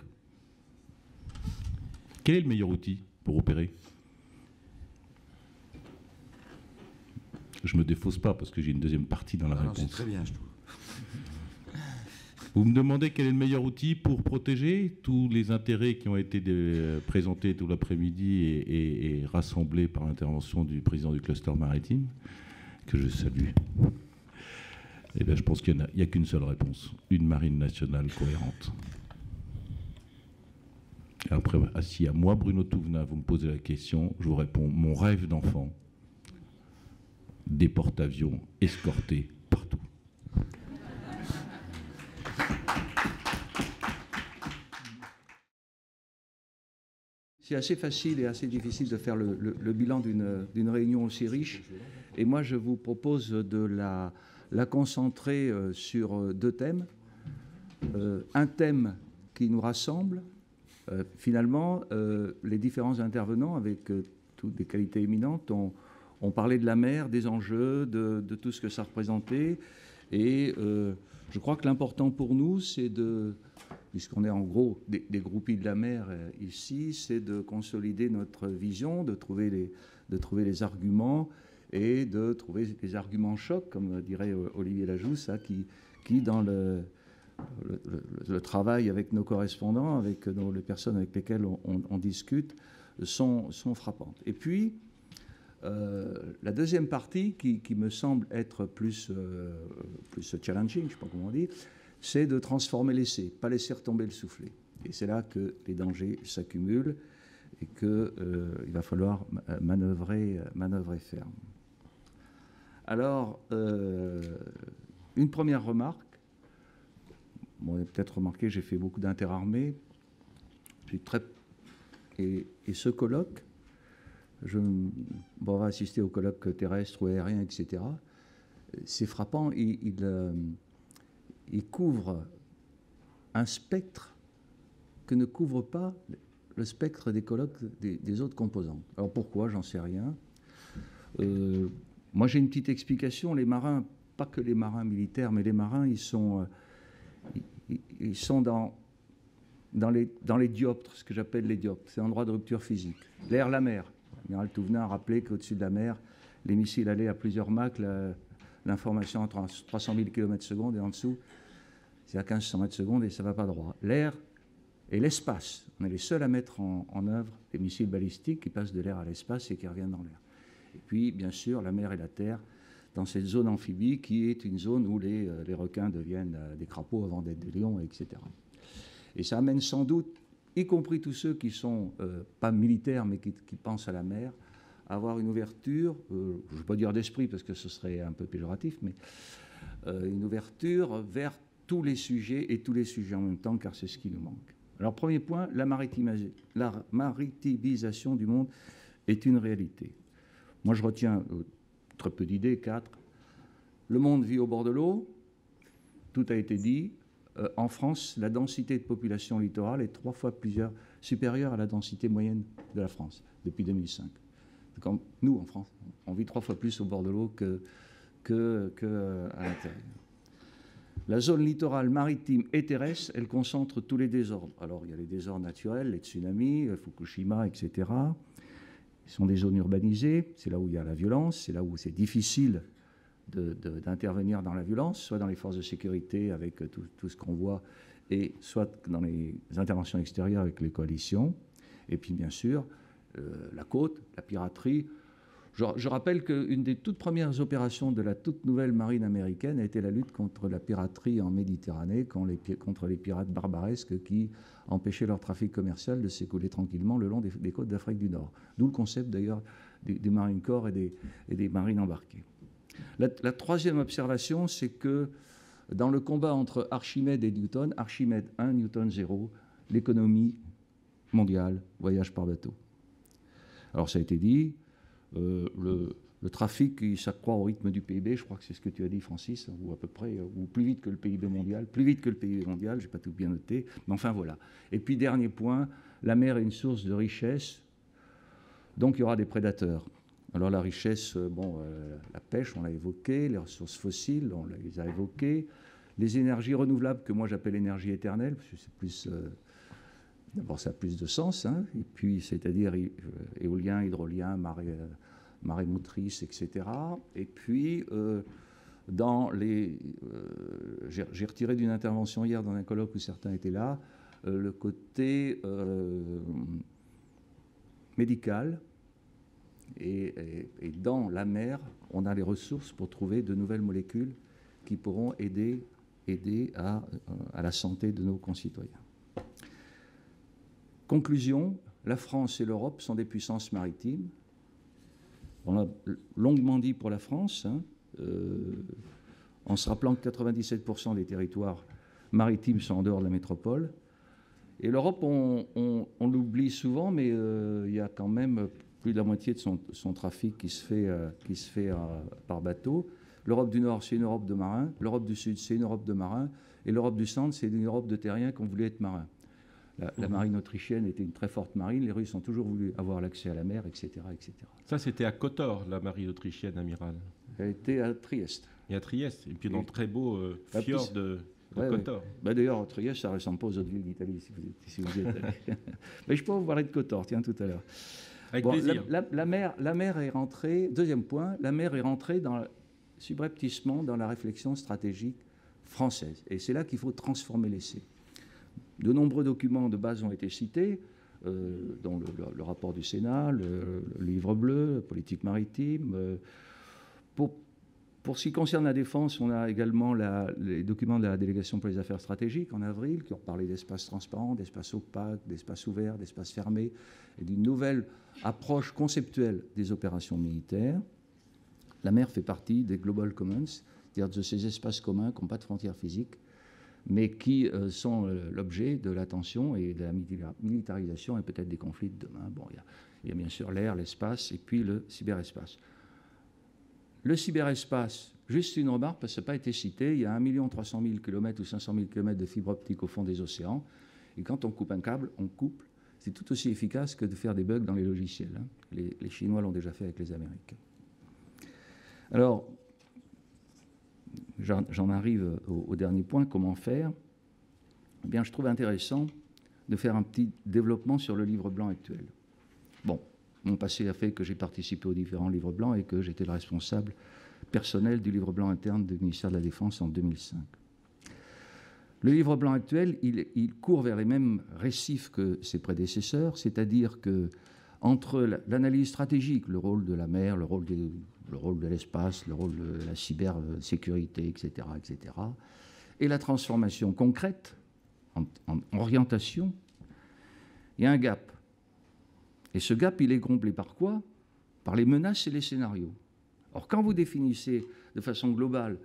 Speaker 5: Quel est le meilleur outil pour opérer? Je ne me défausse pas parce que j'ai une deuxième partie dans la réponse.
Speaker 3: C'est très bien, je trouve.
Speaker 5: Vous me demandez quel est le meilleur outil pour protéger tous les intérêts qui ont été présentés tout l'après-midi et rassemblés par l'intervention du président du cluster maritime, que je salue. Eh bien, je pense qu'il n'y a qu'une seule réponse, une marine nationale cohérente. Et après, si à moi, Bruno Touvenin, vous me posez la question, je vous réponds, mon rêve d'enfant, des porte-avions escortés partout.
Speaker 11: C'est assez facile et assez difficile de faire le bilan d'une réunion aussi riche. Et moi, je vous propose de la concentrer sur deux thèmes. Un thème qui nous rassemble, finalement, les différents intervenants, avec toutes des qualités éminentes, ont parlé de la mer, des enjeux, de tout ce que ça représentait. Et je crois que l'important pour nous, c'est puisqu'on est en gros des groupies de la mer ici, c'est de consolider notre vision, de trouver les arguments et de trouver des arguments chocs, comme dirait Olivier Lajousse, qui dans le travail avec nos correspondants, avec les personnes avec lesquelles on discute, sont frappantes. Et puis, la deuxième partie, qui me semble être plus challenging, je ne sais pas comment on dit, c'est de transformer l'essai, pas laisser retomber le soufflet. Et c'est là que les dangers s'accumulent et qu'il va falloir manœuvrer ferme. Alors, une première remarque. Bon, vous avez peut-être remarqué, j'ai fait beaucoup d'interarmées. Et ce colloque, on va assister au colloque terrestre ou aérien, etc. C'est frappant, il couvre un spectre que ne couvre pas le spectre des colloques des autres composantes. Alors pourquoi? J'en sais rien. Moi, j'ai une petite explication. Les marins, pas que les marins militaires, mais les marins, ils sont dans les dioptres, ce que j'appelle les dioptres. C'est l'endroit de rupture physique. L'air, la mer. L'amiral Touvenin a rappelé qu'au-dessus de la mer, les missiles allaient à plusieurs Mach, l'information entre 300 000 km/s et en dessous, c'est à 1500 mètres/s et ça ne va pas droit. L'air et l'espace, on est les seuls à mettre en œuvre des missiles balistiques qui passent de l'air à l'espace et qui reviennent dans l'air. Et puis, bien sûr, la mer et la terre, dans cette zone amphibie qui est une zone où les requins deviennent des crapauds avant d'être des lions, etc. Et ça amène sans doute, y compris tous ceux qui ne sont pas militaires mais qui pensent à la mer, à avoir une ouverture, je ne veux pas dire d'esprit parce que ce serait un peu péjoratif, mais une ouverture vers tous les sujets et tous les sujets en même temps, car c'est ce qui nous manque. Alors, premier point, la maritimisation du monde est une réalité. Moi, je retiens très peu d'idées, 4. Le monde vit au bord de l'eau, tout a été dit. En France, la densité de population littorale est 3 fois supérieure à la densité moyenne de la France depuis 2005. Comme nous, en France, on vit 3 fois plus au bord de l'eau qu'à l'intérieur. La zone littorale maritime et terrestre, elle concentre tous les désordres. Alors, il y a les désordres naturels, les tsunamis, Fukushima, etc. Ce sont des zones urbanisées, c'est là où il y a la violence, c'est là où c'est difficile d'intervenir dans la violence, soit dans les forces de sécurité avec tout ce qu'on voit, et soit dans les interventions extérieures avec les coalitions. Et puis, bien sûr, la côte, la piraterie. Je rappelle qu'une des toutes premières opérations de la toute nouvelle marine américaine a été la lutte contre la piraterie en Méditerranée, contre les pirates barbaresques qui empêchaient leur trafic commercial de s'écouler tranquillement le long des côtes d'Afrique du Nord. D'où le concept d'ailleurs des Marine Corps et des marines embarquées. La troisième observation, c'est que dans le combat entre Archimède et Newton, Archimède 1, Newton 0, l'économie mondiale voyage par bateau. Alors ça a été dit, le trafic, il s'accroît au rythme du PIB, je crois que c'est ce que tu as dit, Francis, ou à peu près, ou plus vite que le PIB mondial, je n'ai pas tout bien noté, mais enfin voilà. Et puis dernier point, la mer est une source de richesse, donc il y aura des prédateurs. Alors la richesse, la pêche, on l'a évoqué, les ressources fossiles, on les a évoquées, les énergies renouvelables, que moi j'appelle énergie éternelle, parce que c'est plus... D'abord, ça a plus de sens, hein, et puis c'est-à-dire éolien, hydrolien, marée motrice, etc. Et puis, j'ai retiré d'une intervention hier dans un colloque où certains étaient là, le côté médical. Et dans la mer, on a les ressources pour trouver de nouvelles molécules qui pourront aider à la santé de nos concitoyens. Conclusion, la France et l'Europe sont des puissances maritimes. On l'a longuement dit pour la France, hein, en se rappelant que 97% des territoires maritimes sont en dehors de la métropole. Et l'Europe, on l'oublie souvent, mais il y a quand même plus de la moitié de son trafic qui se fait par bateau. L'Europe du Nord, c'est une Europe de marins. L'Europe du Sud, c'est une Europe de marins. Et l'Europe du Centre, c'est une Europe de terriens qui ont voulu être marins. La marine autrichienne était une très forte marine. Les Russes ont toujours voulu avoir l'accès à la mer, etc., etc.
Speaker 2: Ça, c'était à Kotor, la marine autrichienne, amiral.
Speaker 11: Elle était à Trieste.
Speaker 2: Et à Trieste. Et puis dans le très beau fjord de Kotor.
Speaker 11: Ouais. D'ailleurs, Trieste, ça ne ressemble pas aux autres villes d'Italie, si vous y êtes allé. Mais je peux vous parler de Kotor, tiens, tout à l'heure.
Speaker 2: Avec plaisir.
Speaker 11: La mer est rentrée, deuxième point, la mer est rentrée subrepticement dans la réflexion stratégique française. Et c'est là qu'il faut transformer l'essai. De nombreux documents de base ont été cités, dont le rapport du Sénat, le livre bleu, la politique maritime. Pour ce qui concerne la défense, on a également les documents de la délégation pour les affaires stratégiques en avril, qui ont parlé d'espace transparent, d'espace opaque, d'espace ouvert, d'espace fermé, et d'une nouvelle approche conceptuelle des opérations militaires. La mer fait partie des Global Commons, c'est-à-dire de ces espaces communs qui n'ont pas de frontières physiques, mais qui sont l'objet de l'attention et de la militarisation et peut-être des conflits de demain. Bon, il y a bien sûr l'air, l'espace et puis le cyberespace. Le cyberespace, juste une remarque, parce que ça n'a pas été cité, il y a 1 300 000 km ou 500 000 km de fibre optique au fond des océans, et quand on coupe un câble, on coupe. C'est tout aussi efficace que de faire des bugs dans les logiciels. Hein. Les Chinois l'ont déjà fait avec les Américains. Alors, j'en arrive au dernier point, comment faire ? Eh bien, je trouve intéressant de faire un petit développement sur le livre blanc actuel. Bon, mon passé a fait que j'ai participé aux différents livres blancs et que j'étais le responsable personnel du livre blanc interne du ministère de la Défense en 2005. Le livre blanc actuel, il court vers les mêmes récifs que ses prédécesseurs, c'est-à-dire que entre l'analyse stratégique, le rôle de la mer, le rôle de l'espace, le rôle de la cybersécurité, etc., etc., et la transformation concrète, en orientation, il y a un gap. Et ce gap, il est comblé par quoi ? Par les menaces et les scénarios. Or, quand vous définissez de façon globale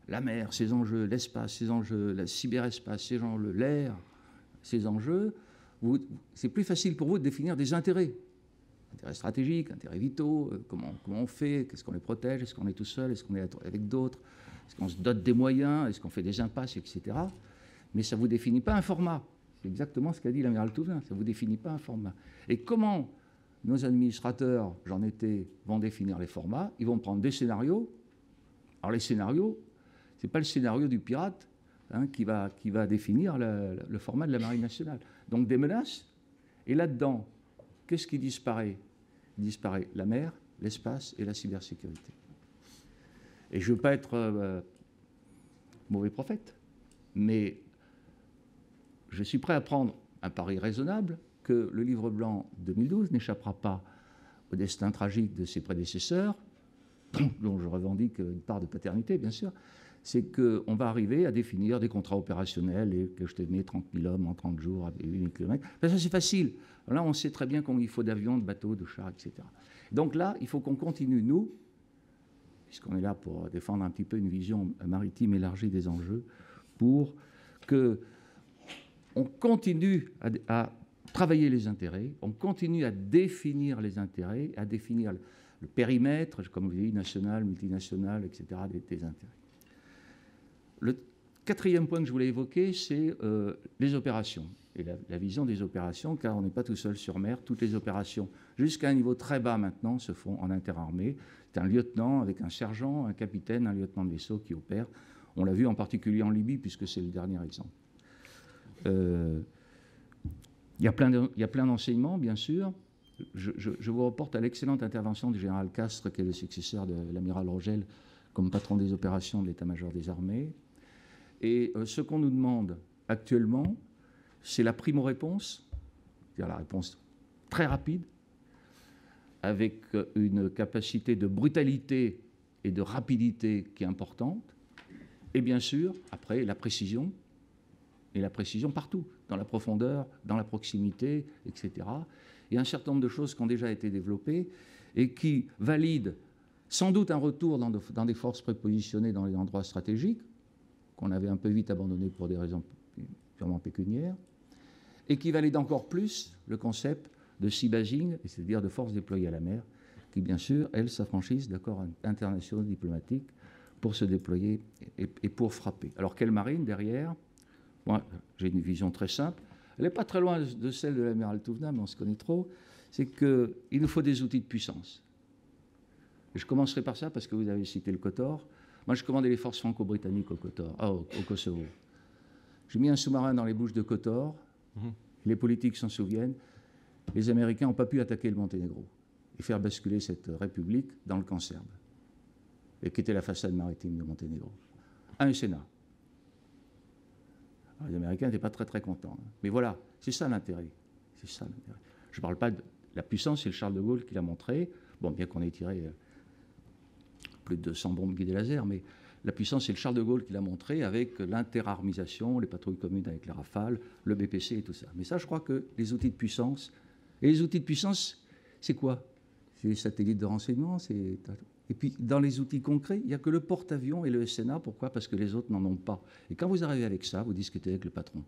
Speaker 11: la mer, ses enjeux, l'espace, ses enjeux, le cyberespace, ses enjeux, l'air, ses enjeux, c'est plus facile pour vous de définir des intérêts. Intérêts stratégiques, intérêts vitaux, comment on fait, qu'est-ce qu'on les protège, est-ce qu'on est tout seul, est-ce qu'on est avec d'autres, est-ce qu'on se dote des moyens, est-ce qu'on fait des impasses, etc. Mais ça ne vous définit pas un format. C'est exactement ce qu'a dit l'amiral Touvenin, ça ne vous définit pas un format. Et comment nos administrateurs, vont définir les formats ? Ils vont prendre des scénarios. Alors les scénarios, ce n'est pas le scénario du pirate qui va définir le format de la Marine nationale. Donc des menaces, et là-dedans, qu'est-ce qui disparaît ? Il disparaît la mer, l'espace et la cybersécurité. Et je ne veux pas être mauvais prophète, mais je suis prêt à prendre un pari raisonnable que le livre blanc 2012 n'échappera pas au destin tragique de ses prédécesseurs, dont je revendique une part de paternité, bien sûr. C'est qu'on va arriver à définir des contrats opérationnels et que je te mets 30 000 hommes en 30 jours avec 8 000 km. Ça, c'est facile. Là, on sait très bien combien il faut d'avions, de bateaux, de chars, etc. Donc là, il faut qu'on continue, nous, puisqu'on est là pour défendre un petit peu une vision maritime élargie des enjeux, pour qu'on continue à travailler les intérêts, on continue à définir les intérêts, à définir le périmètre, comme vous dites, national, multinational, etc., des intérêts. Le quatrième point que je voulais évoquer, c'est les opérations et la vision des opérations, car on n'est pas tout seul sur mer. Toutes les opérations, jusqu'à un niveau très bas maintenant, se font en interarmée. C'est un lieutenant avec un sergent, un capitaine, un lieutenant de vaisseau qui opère. On l'a vu en particulier en Libye, puisque c'est le dernier exemple. Il y a plein d'enseignements, bien sûr. Je vous reporte à l'excellente intervention du général Castres, qui est le successeur de l'amiral Rogel, comme patron des opérations de l'état-major des armées. Et ce qu'on nous demande actuellement, c'est la primo-réponse, c'est-à-dire la réponse très rapide, avec une capacité de brutalité et de rapidité qui est importante, et bien sûr, après, la précision, et la précision partout, dans la profondeur, dans la proximité, etc. Il y a un certain nombre de choses qui ont déjà été développées et qui valident sans doute un retour dans des forces prépositionnées dans les endroits stratégiques, qu'on avait un peu vite abandonné pour des raisons purement pécuniaires, et qui valide encore plus le concept de sea basing, c'est-à-dire de forces déployées à la mer, qui bien sûr, elles, s'affranchissent d'accords internationaux diplomatiques pour se déployer et pour frapper. Alors quelle marine derrière? Moi, j'ai une vision très simple. Elle n'est pas très loin de celle de l'amiral Touvenin, mais on se connaît trop. C'est qu'il nous faut des outils de puissance. Et je commencerai par ça parce que vous avez cité le Kotor. Moi, je commandais les forces franco-britanniques au Kosovo. J'ai mis un sous-marin dans les bouches de Kotor. Les politiques s'en souviennent. Les Américains n'ont pas pu attaquer le Monténégro et faire basculer cette république dans le camp serbe, et qui était la façade maritime du Monténégro. Un Sénat. Les Américains n'étaient pas très très contents. Mais voilà, c'est ça l'intérêt. C'est ça l'intérêt. Je ne parle pas de la puissance, c'est le Charles de Gaulle qui l'a montré. Bon, bien qu'on ait tiré plus de 200 bombes guidées laser, mais la puissance, c'est le Charles de Gaulle qui l'a montré avec l'interarmisation, les patrouilles communes avec les Rafales, le BPC et tout ça. Mais ça, je crois que les outils de puissance... Et les outils de puissance, c'est quoi? C'est les satellites de renseignement, c'est... Et puis, dans les outils concrets, il n'y a que le porte-avions et le SNA. Pourquoi? Parce que les autres n'en ont pas. Et quand vous arrivez avec ça, vous discutez avec le patron.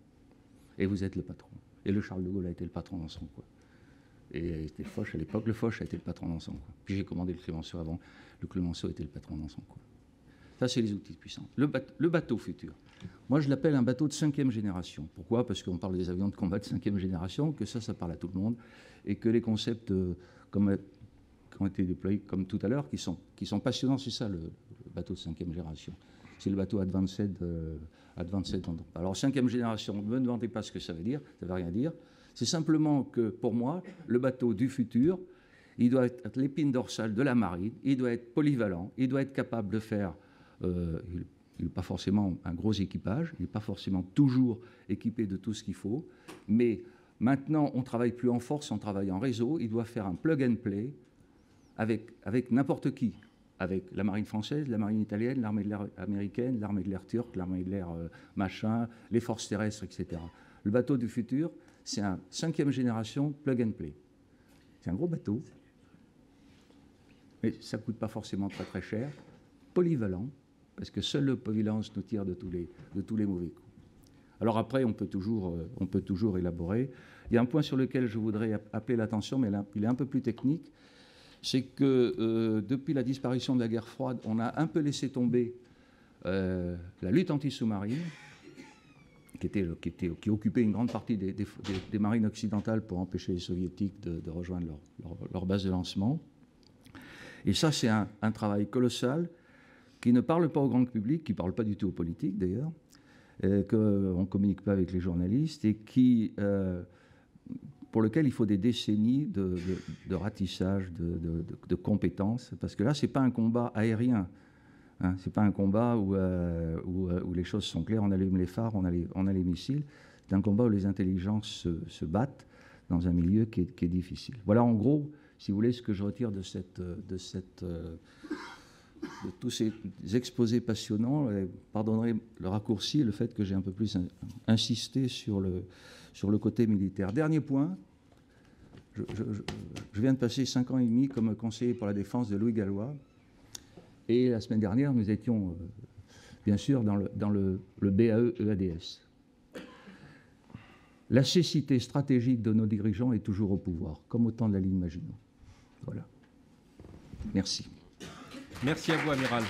Speaker 11: Et vous êtes le patron. Et le Charles de Gaulle a été le patron dans son coin. Et c'était Foch à l'époque. Le Foch a été le patron dans son coin. Puis j'ai commandé le Clémenceau avant. Le Clémenceau était le patron dans son coin. Ça, c'est les outils de puissance. Le bateau futur. Moi, je l'appelle un bateau de 5e génération. Pourquoi? Parce qu'on parle des avions de combat de 5e génération, que ça parle à tout le monde, et que les concepts qui ont été déployés comme tout à l'heure, qui sont passionnants, c'est ça le bateau de 5e génération. C'est le bateau Advanced. Alors 5e génération, ne me demandez pas ce que ça veut dire, ça ne veut rien dire. C'est simplement que pour moi, le bateau du futur, il doit être l'épine dorsale de la marine, il doit être polyvalent, il doit être capable de faire, il n'est pas forcément un gros équipage, il n'est pas forcément toujours équipé de tout ce qu'il faut, mais maintenant on ne travaille plus en force, on travaille en réseau, il doit faire un plug and play, avec n'importe qui, avec la marine française, la marine italienne, l'armée de l'air américaine, l'armée de l'air turque, l'armée de l'air machin, les forces terrestres, etc. Le bateau du futur, c'est un 5e génération plug and play. C'est un gros bateau, mais ça ne coûte pas forcément très très cher, polyvalent, parce que seule la polyvalence nous tire de tous les mauvais coups. Alors après, on peut toujours élaborer. Il y a un point sur lequel je voudrais appeler l'attention, mais là, il est un peu plus technique. C'est que depuis la disparition de la guerre froide, on a un peu laissé tomber la lutte anti-sous-marine, qui occupait une grande partie des marines occidentales pour empêcher les soviétiques de rejoindre leur base de lancement. Et ça, c'est un travail colossal qui ne parle pas au grand public, qui ne parle pas du tout aux politiques d'ailleurs, qu'on ne communique pas avec les journalistes et pour lequel il faut des décennies de ratissage, de compétences, parce que là, ce n'est pas un combat aérien, hein, ce n'est pas un combat où les choses sont claires, on allume les phares, on a les missiles, c'est un combat où les intelligences se battent dans un milieu qui est difficile. Voilà en gros, si vous voulez, ce que je retire de tous ces exposés passionnants. Pardonnerez le raccourci et le fait que j'ai un peu plus insisté sur le côté militaire. Dernier point, je viens de passer 5 ans et demi comme conseiller pour la défense de Louis Gallois. Et la semaine dernière, nous étions bien sûr dans le BAE EADS. la cécité stratégique de nos dirigeants est toujours au pouvoir, comme au temps de la ligne Maginot. Voilà. Merci.
Speaker 2: Merci à vous, Amiral.